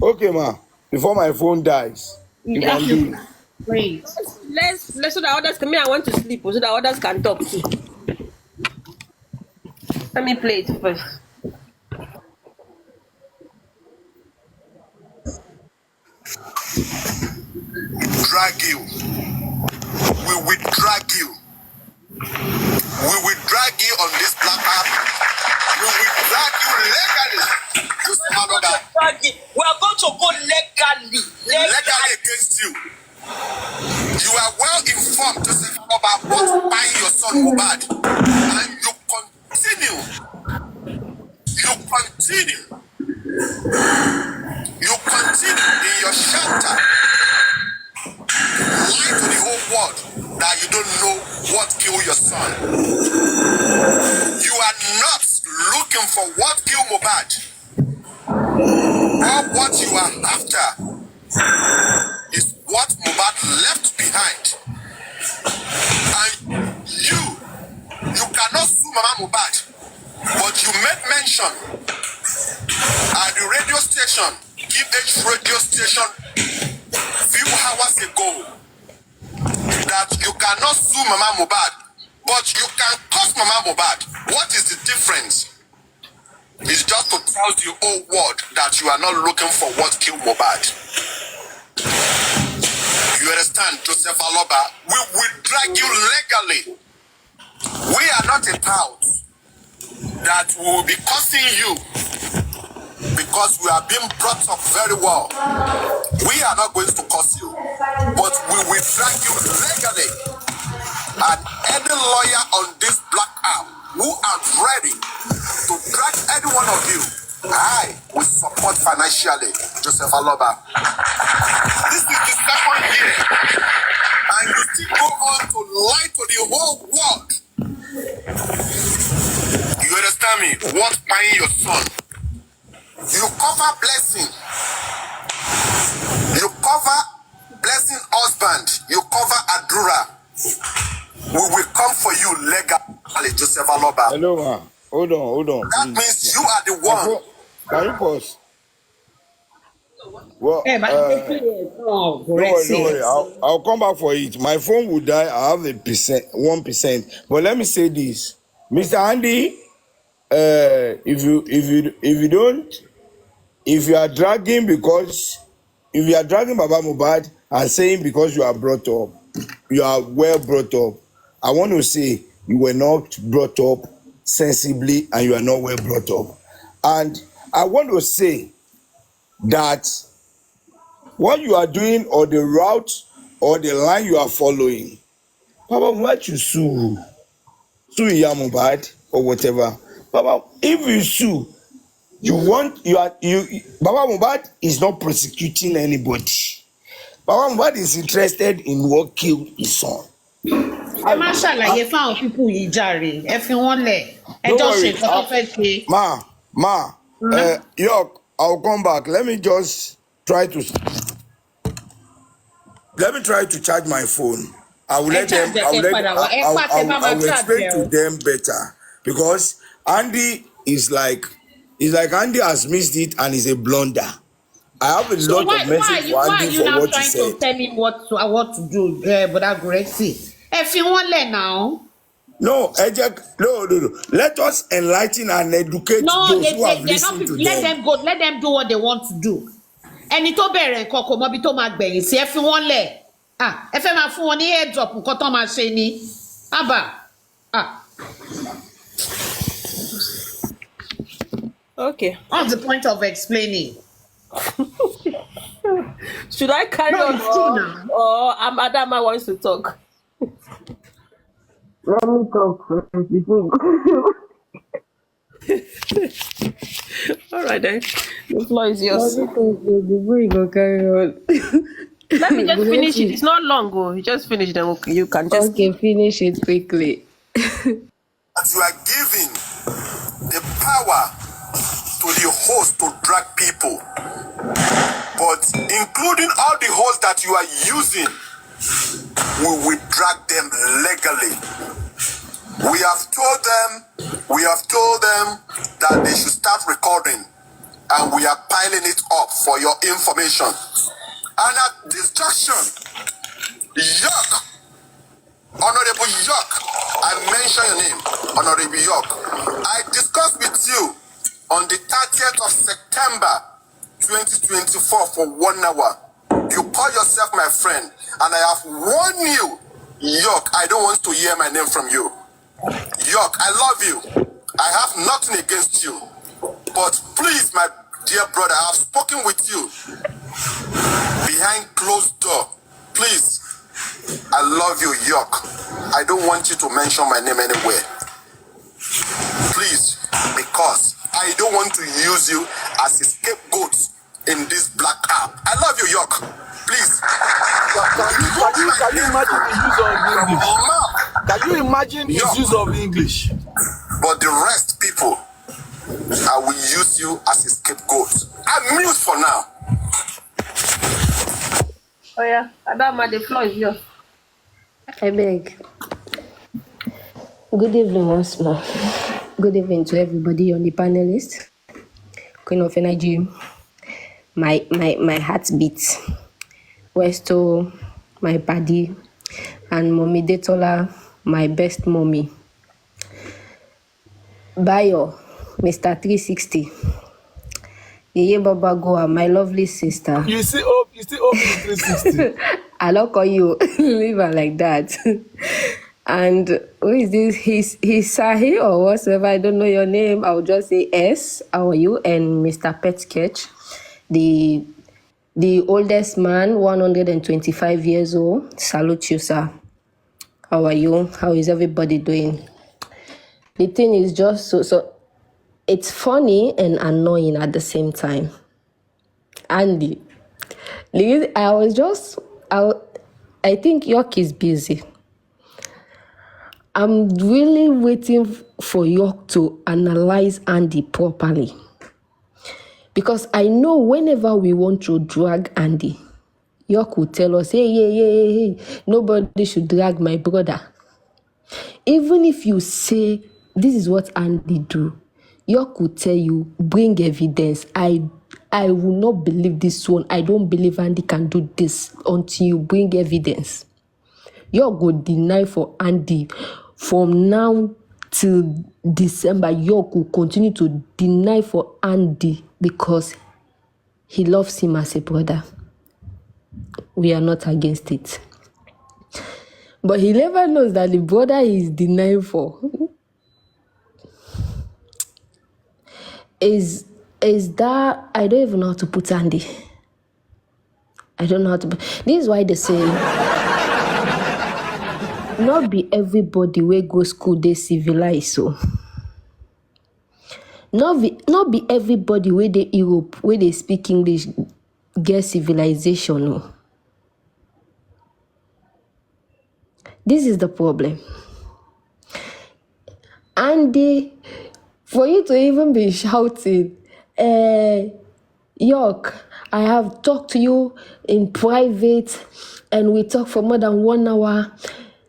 S1: okay ma, before my phone dies, you
S8: Yeah.
S1: can do it.
S8: Wait. Let's so that others can. Me, I want to sleep, so that others can talk too. Let me play it first.
S11: Drag you. We will drag you. We will drag you on this platform. We will drag you legally.
S12: We are going to go legally.
S11: Legally against you. You are well informed to say about what buying your son Mohbad. And you continue. You continue in your shelter. Lie to the whole world that you don't know what killed your son. You are not looking for what killed Mohbad. All what you are after is what Mohbad left behind. And you cannot sue Mama Mohbad, but you made mention at the radio station, GH radio station, few hours ago, that you cannot sue Mama Mohbad, but you can curse Mama Mohbad. What is the difference? It's just to tell the whole world that you are not looking for what killed Mohbad. You understand, Joseph Aloba? We will drag you legally. We are not a crowd that will be cursing you because we are being brought up very well. We are not going to curse you, but we will drag you legally. And any lawyer on this black app who are ready to drag any one of you, I will support financially, Joseph Aloba. This is the second year, and you still go on to lie to the whole world. You understand me? What buying your son? You cover blessing. You cover blessing husband. You cover Adura. We will come for you legally, Joseph Aloba.
S1: Hello ma, hold on,
S11: That
S1: please.
S11: means you are the one.
S1: Can you pause? Well,
S10: But oh,
S1: don't worry, don't
S10: Gorexie.
S1: worry. I'll come back for it. My phone will die. I have 1%. But let me say this, Mr. Andy. If you are dragging because if you are dragging Baba Mohbad and saying because you are brought up, you are well brought up, I want to say you were not brought up sensibly and you are not well brought up. And I want to say that what you are doing or the route or the line you are following, Baba Mohbad should sue Iya Mohbad or whatever. Baba, if you sue, Baba Mohbad is not prosecuting anybody. Baba Mohbad is interested in what killed his son.
S10: Ẹ má ṣàlàyé fáwọn pípù yìí jàre. Ẹ fi wọ́n lẹ̀. Ẹ
S1: Don't
S10: jọ ṣe
S1: worry,
S10: nǹkan tó fẹ́ ṣe.
S1: York, I'll come back. Let me try to charge my phone. I will let them. I will let. I will explain to them better because Andy is like Andy has missed it and is a blunder. I have a
S10: So
S1: lot of message for
S10: why are
S1: Andy
S10: you
S1: for
S10: now
S1: what he
S10: trying
S1: said.
S10: to tell him what to do, Brother Gorexie? Ẹ fi wọ́n lẹ̀ now.
S1: No, no. Let us enlighten and educate
S10: No,
S1: those who have
S10: they're not.
S1: listened to
S10: Let
S1: them.
S10: them go. Let them do what they want to do. Ẹni tó bẹ̀rẹ̀ nǹkan kò mọbi tó máa gbẹ̀yìn sí. Ẹ fi wọ́n lẹ̀. Ẹ fẹ́ máa fún wọn ní heads up nǹkan tó máa ṣe ni.
S8: Okay.
S10: What's the point of explaining?
S8: Should I carry
S10: No,
S8: on
S10: it's true now.
S8: or Adama wants to talk?
S13: Let me talk first before.
S8: All right then. The floor is yours.
S13: Let me talk first before you go carry on.
S8: Let me just finish it.
S13: Gorexie.
S8: It's not long, you just finish them. You can just.
S13: Okay, finish it quickly.
S11: That you are giving the power to the host to drag people, but including all the hosts that you are using, we will drag them legally. We have told them that they should start recording, and we are piling it up for your information. And at this junction, York, Honorable York, I mention your name, Honorable York. I discussed with you on the 30th of September 2024 for 1 hour. You call yourself my friend, and I have warned you, York, I don't want to hear my name from you. York, I love you. I have nothing against you. But please, my dear brother, I have spoken with you behind closed door. Please, I love you, York. I don't want you to mention my name anywhere. Please, because I don't want to use you as a scapegoat in this black app. I love you, York. Please.
S7: Can you imagine the use of English? Can you imagine his use of English?
S11: But the rest, people, I will use you as a scapegoat. I'm mute for now.
S8: Oh yeah, Adama, the floor is yours.
S13: I beg. Good evening once more. Good evening to everybody on the panelist. Queen of Energy, my heartbeat. Westo, my body, and Mommy Detola, my best mommy. Bayo, Mr. 360. Yeye Baba Goa, my lovely sister.
S7: You see, in 360.
S13: I don't call you leave her like that. And who is this? He's Sahi or whatever. I don't know your name. I'll just say S. How are you? And Mr. Pet Sketch, the oldest man, 125 years old. Salute you, sir. How are you? How is everybody doing? The thing is just so it's funny and annoying at the same time. Andy, I think York is busy. I'm really waiting for York to analyze Andy properly. Because I know whenever we want to drag Andy, York will tell us, hey, nobody should drag my brother. Even if you say, this is what Andy do, York will tell you, bring evidence. I I will not believe this one. I don't believe Andy can do this until you bring evidence. You're going to deny for Andy. From now till December, York will continue to deny for Andy because he loves him as a brother. We are not against it. But he never knows that the brother he is denying for is that, I don't even know how to put Andy. I don't know how to put. This is why they say not be everybody wey go school dey civilized. So not be everybody wey dey Europe wey dey speak English get civilization. No. This is the problem. And for you to even be shouting, York, I have talked to you in private and we talked for more than 1 hour.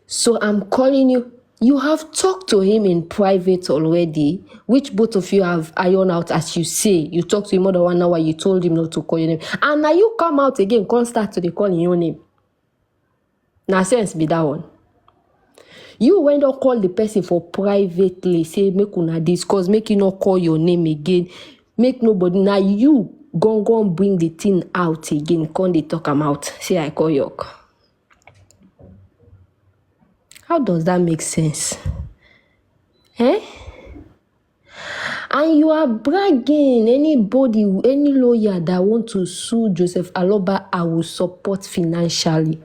S13: So I'm calling you. You have talked to him in private already, which both of you have ironed out, as you say. You talked to him more than 1 hour. You told him not to call your name. And now you come out again, can't start to call your name. Now sense be that one. You went to call the person for privately, say, make una discuss, make you not call your name again, make nobody. Now you go bring the thing out again, can't they talk am out? Say, I call York. How does that make sense? Eh? And you are bragging. Anybody, any lawyer that want to sue Joseph Aloba, I will support financially.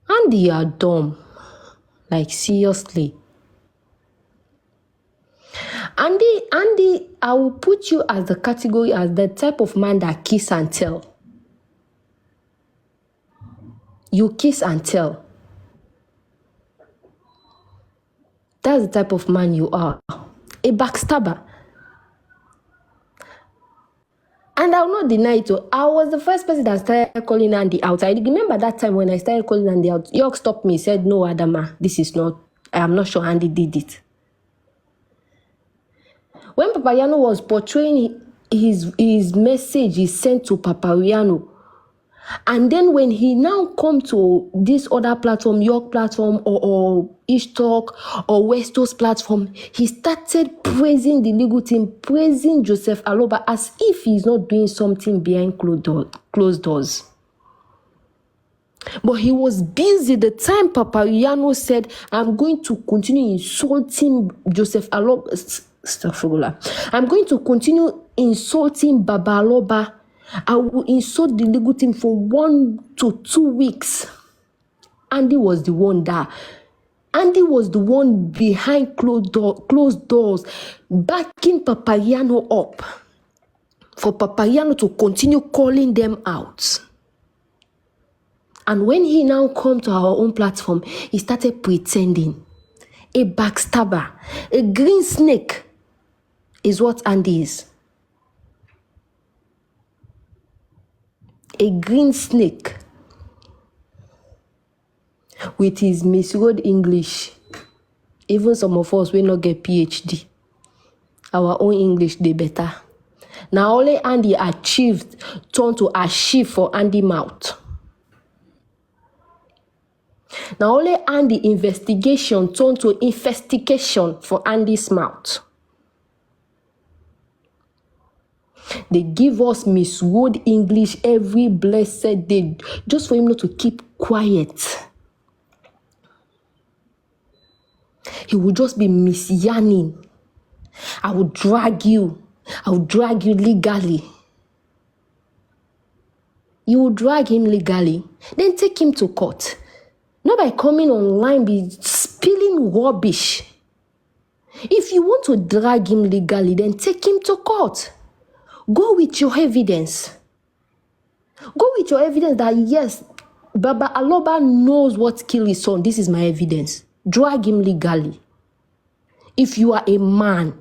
S13: And you are dumb. Like, seriously. Andy, I will put you as the category as the type of man that kiss and tell. You kiss and tell. That's the type of man you are. A backstabber. And I will not deny it. I was the first person that started calling Andy out. I remember that time when I started calling Andy out. York stopped me, said, no, Adama, this is not, I am not sure Andy did it. When Papayano was portraying his message, he sent to Papayano. And then when he now come to this other platform, York platform or East Talk or West Coast platform, he started praising the legal team, praising Joseph Aloba as if he's not doing something behind closed doors. But he was busy the time Papayano said, I'm going to continue insulting Joseph Aloba. I'm going to continue insulting Baba Aloba. I will insult the legal team for 1 to 2 weeks. Andy was the one behind closed doors, backing Papayano up for Papayano to continue calling them out. And when he now come to our own platform, he started pretending. A backstabber, a green snake is what Andy is. A green snake with his misread English. Even some of us will not get PhD. Our own English, they better. Now only Andy achieved, turned to achieve for Andy mouth. Now only Andy investigation turned to investigation for Andy's mouth. They give us misread English every blessed day just for him not to keep quiet. He will just be misyanning. I will drag you legally. You will drag him legally, then take him to court. Not by coming online, be spilling rubbish. If you want to drag him legally, then take him to court. Go with your evidence. Go with your evidence that yes, Baba Aloba knows what killed his son. This is my evidence. Drag him legally. If you are a man,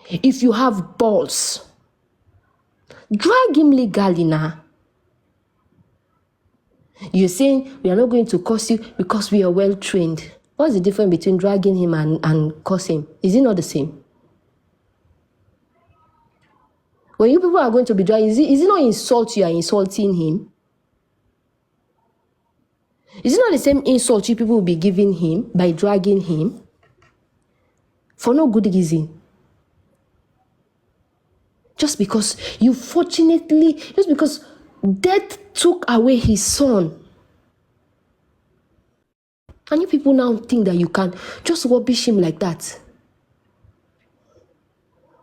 S13: if you have balls, drag him legally now. You're saying we are not going to curse you because we are well trained. What's the difference between dragging him and cursing? Is it not the same? When you people are going to be dragging, is it not insult you are insulting him? Is it not the same insult you people will be giving him by dragging him? For no good reason. Just because death took away his son. And you people now think that you can just rubbish him like that.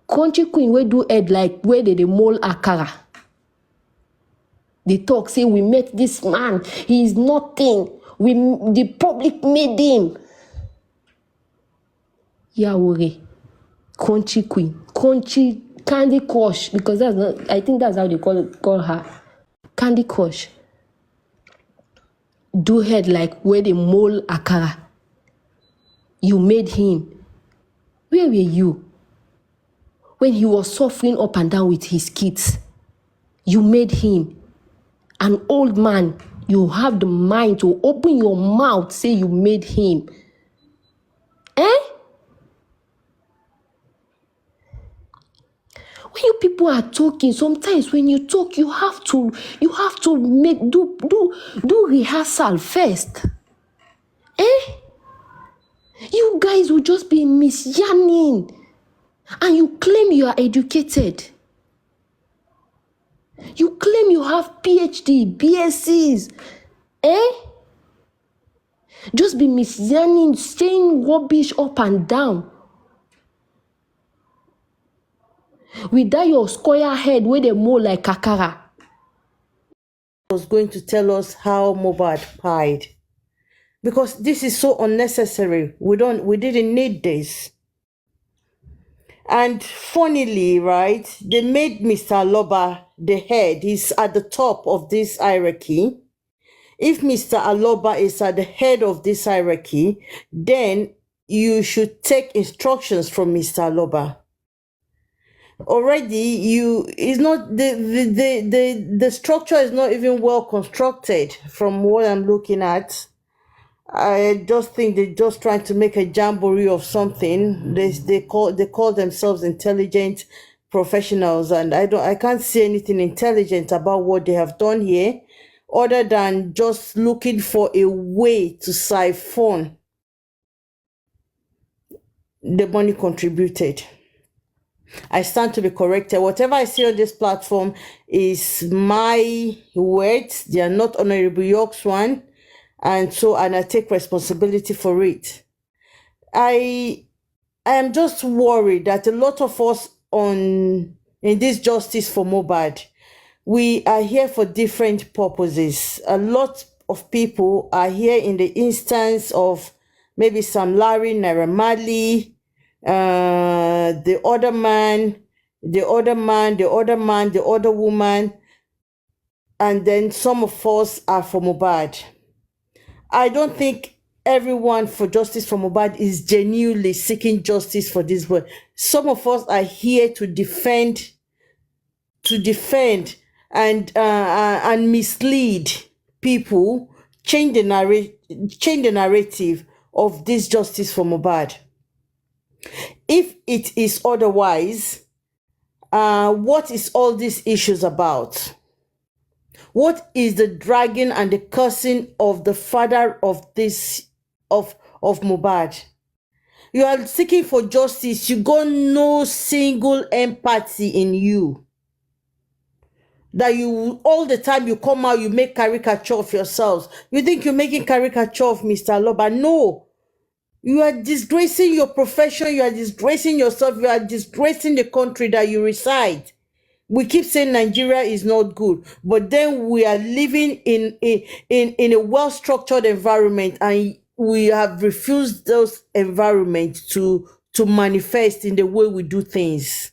S13: Country queen wey do head like where they mole akara. They talk, say we met this man. He is nothing. The public made him. Yawore. Country queen. Country Candy Crush. Because I think that's how they call her. Candy Crush. Do head like where they mole akara. You made him. Where were you? When he was suffering up and down with his kids. You made him. An old man, you have the mind to open your mouth, say you made him. Eh? When you people are talking, sometimes when you talk, you have to do rehearsal first. Eh? You guys will just be misyanning. And you claim you are educated. You claim you have PhD, BScs. Eh? Just be misyanning, saying rubbish up and down. With that your square head where they more like kakara.
S14: Was going to tell us how Mohbad died. Because this is so unnecessary. We didn't need this. And funnily, right, they made Mr. Aloba the head. He's at the top of this hierarchy. If Mr. Aloba is at the head of this hierarchy, then you should take instructions from Mr. Aloba. Already, it's not the structure is not even well constructed from what I'm looking at. I just think they're just trying to make a jamboree of something. They call themselves intelligent professionals, and I can't see anything intelligent about what they have done here, other than just looking for a way to siphon the money contributed. I stand to be corrected. Whatever I see on this platform is my words. They are not Honorable York's one. And I take responsibility for it. I am just worried that a lot of us in this justice for Mohbad, we are here for different purposes. A lot of people are here in the instance of maybe Sam Larry, Naira Marley, the other man, the other woman, and then some of us are for Mohbad. I don't think everyone for justice for Mohbad is genuinely seeking justice for this boy. Some of us are here to defend and mislead people, change the narrative of this justice for Mohbad. If it is otherwise, what is all these issues about? What is the dragging and the cursing of the father of Mohbad? You are seeking for justice. You got no single empathy in you. That you, all the time you come out, you make caricature of yourselves. You think you're making caricature of Mr. Aloba. No. You are disgracing your profession. You are disgracing yourself. You are disgracing the country that you reside. We keep saying Nigeria is not good, but then we are living in a well-structured environment, and we have refused those environments to manifest in the way we do things.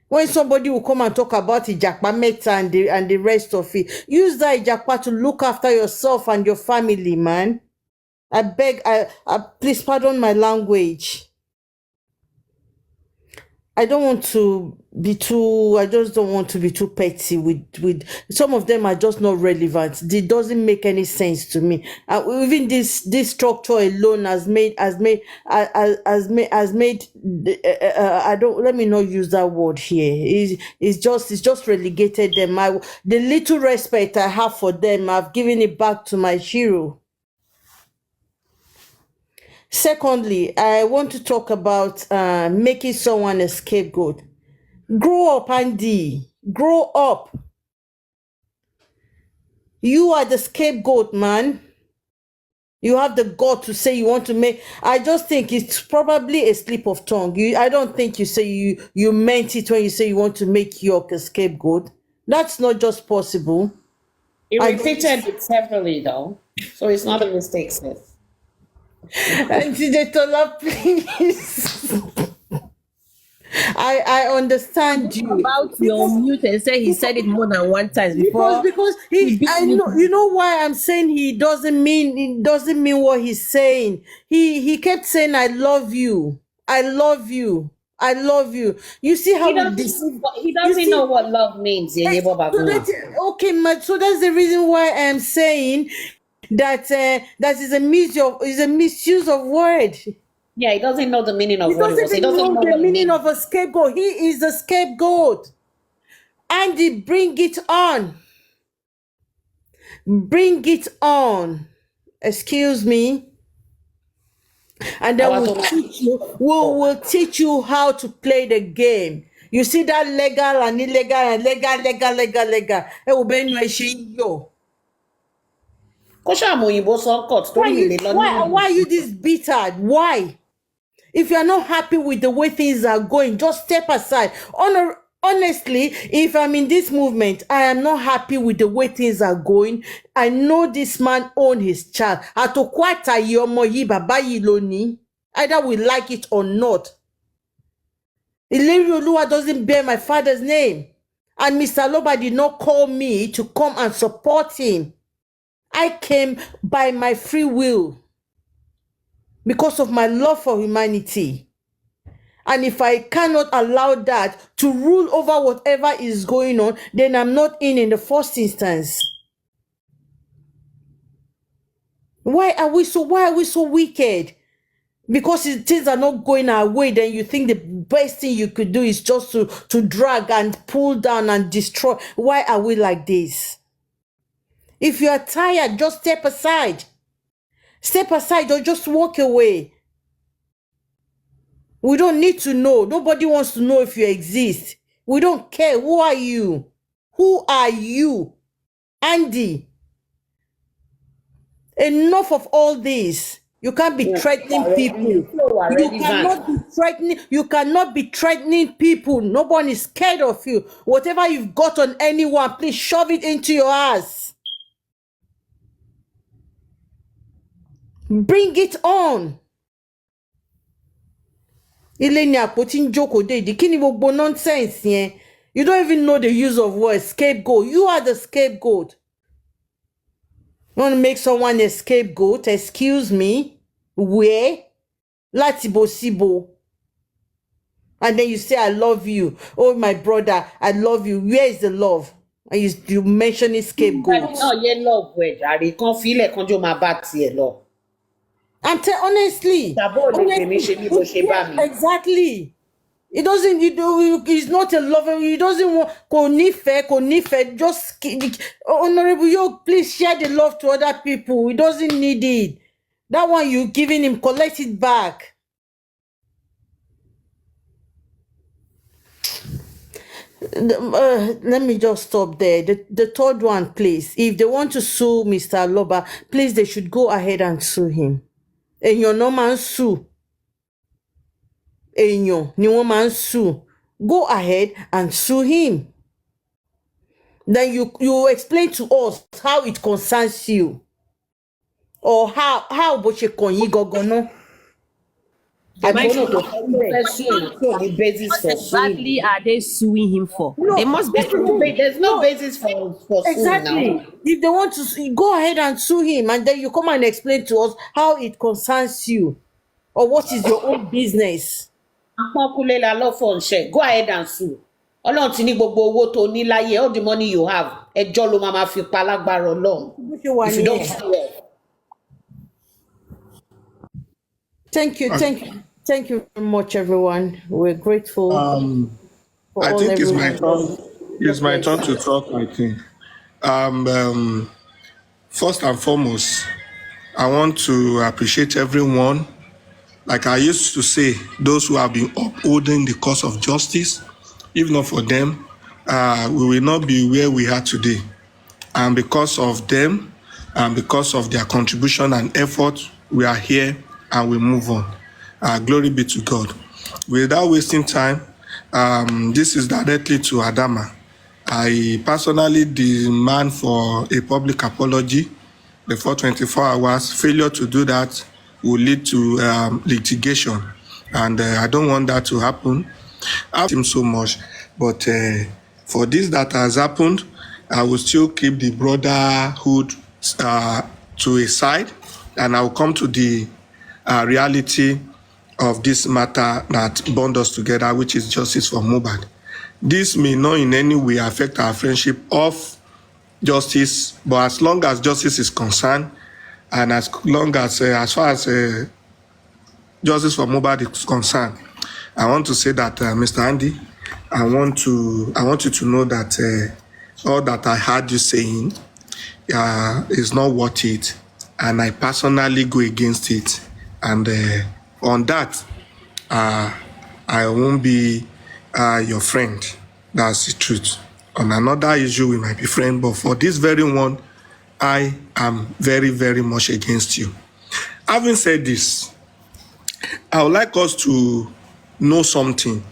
S14: When somebody will come and talk about Ijakpa Meta and the rest of it, use that Ijakpa to look after yourself and your family, man. I beg, please pardon my language. I don't want to be too, I just don't want to be too petty with some of them are just not relevant. It doesn't make any sense to me. Even this structure alone has made I don't, let me not use that word here. It's just relegated them. The little respect I have for them, I've given it back to my hero. Secondly, I want to talk about making someone a scapegoat. Grow up, Andy. Grow up. You are the scapegoat, man. You have the gut to say you want to make. I just think it's probably a slip of tongue. I don't think you say you meant it when you say you want to make York a scapegoat. That's not just possible.
S10: He repeated it severally, though, so it's not a mistake, sis.
S14: And Tola, please. I understand you.
S8: About your mute and say he said it more than one time before.
S14: Because I know, you know why I'm saying he doesn't mean what he's saying. He kept saying I love you. I love you. I love you. You see how
S10: he doesn't know what love means.
S14: Okay, so that's the reason why I'm saying that is a misuse of word.
S10: Yeah, he doesn't know the meaning of what it was.
S14: He doesn't know the meaning of a scapegoat. He is the scapegoat. Andy, bring it on. Bring it on. Excuse me. And then we'll teach you how to play the game. You see that legal and illegal and legal. Why are you this bitter? Why? If you're not happy with the way things are going, just step aside. Honestly, if I'm in this movement, I am not happy with the way things are going. I know this man owns his child. Either we like it or not. Ilerioluwa doesn't bear my father's name. And Mr. Aloba did not call me to come and support him. I came by my free will because of my love for humanity. And if I cannot allow that to rule over whatever is going on, then I'm not in the first instance. Why are we so wicked? Because things are not going our way, then you think the best thing you could do is just to drag and pull down and destroy. Why are we like this? If you are tired, just step aside. Step aside or just walk away. We don't need to know. Nobody wants to know if you exist. We don't care. Who are you? Who are you? Andy. Enough of all this. You can't be threatening people. You cannot be threatening people. No one is scared of you. Whatever you've got on anyone, please shove it into your ass. Bring it on. Nonsense. Yeah? You don't even know the use of words. Scapegoat. You are the scapegoat. You want to make someone a scapegoat? Excuse me. Where? Latibo Sibo. And then you say, I love you. Oh, my brother, I love you. Where is the love? And you mention it scapegoat. I'm honestly. Exactly. It doesn't, he's not a lover. He doesn't want, just, Honorable York, please share the love to other people. He doesn't need it. That one you're giving him, collect it back. Let me just stop there. The third one, please. If they want to sue Mr. Aloba, please, they should go ahead and sue him. And your no man sue. Enyo, ni wọ́n máa ń sue. Go ahead and sue him. Then you explain to us how it concerns you. Or how bó ṣe kàn yín gangan.
S8: What exactly are they suing him for?
S14: No,
S8: they must be suing.
S10: There's no basis for
S14: exactly.
S10: suing now.
S14: If they want to go ahead and sue him, and then you come and explain to us how it concerns you, or what is your own business.
S10: Àpọ́nkúlé la lọ́fọ̀ ń ṣe. Go ahead and sue. Ọlọ́run ti ní gbogbo owó tó ní láyé, all the money you have, ẹjọ́ ló máa fi pa lágbára Ọlọ́run. If you don't sue well.
S14: Thank you very much, everyone. We're grateful. For
S9: I
S14: all
S9: think it's my
S14: everyone.
S9: turn. It's my turn to talk, I think. First and foremost, I want to appreciate everyone. Like I used to say, those who have been upholding the cause of justice. If not for them, we will not be where we are today. And because of them, and because of their contribution and effort, we are here and we move on. Glory be to God. Without wasting time, this is directly to Adama. I personally demand for a public apology before 24 hours. Failure to do that will lead to litigation, and I don't want that to happen. I love him so much, but for this that has happened, I will still keep the brotherhood to a side, and I will come to the reality of this matter that bound us together, which is justice for Mohbad. This may not in any way affect our friendship of justice, but as long as justice is concerned, and as long as far as justice for Mohbad is concerned, I want to say that Mr. Andy, I want you to know that all that I heard you saying is not worth it, and I personally go against it. And on that, I won't be your friend. That's the truth. On another issue, we might be friends, but for this very one, I am very, very much against you. Having said this, I would like us to know something,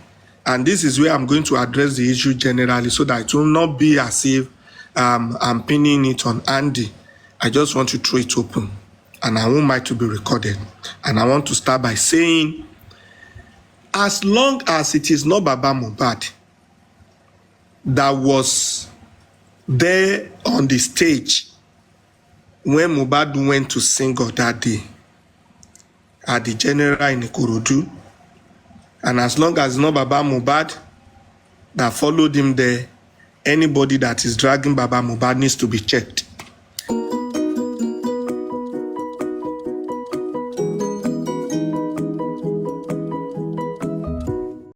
S9: and this is where I'm going to address the issue generally so that it will not be as if I'm pinning it on Andy. I just want to throw it open, and I want mine to be recorded. And I want to start by saying, as long as it is not Baba Mohbad that was there on the stage when Mohbad went to sing God that day at the General in Ikorodu, and as long as not Baba Mohbad that followed him there, anybody that is dragging Baba Mohbad needs to be checked.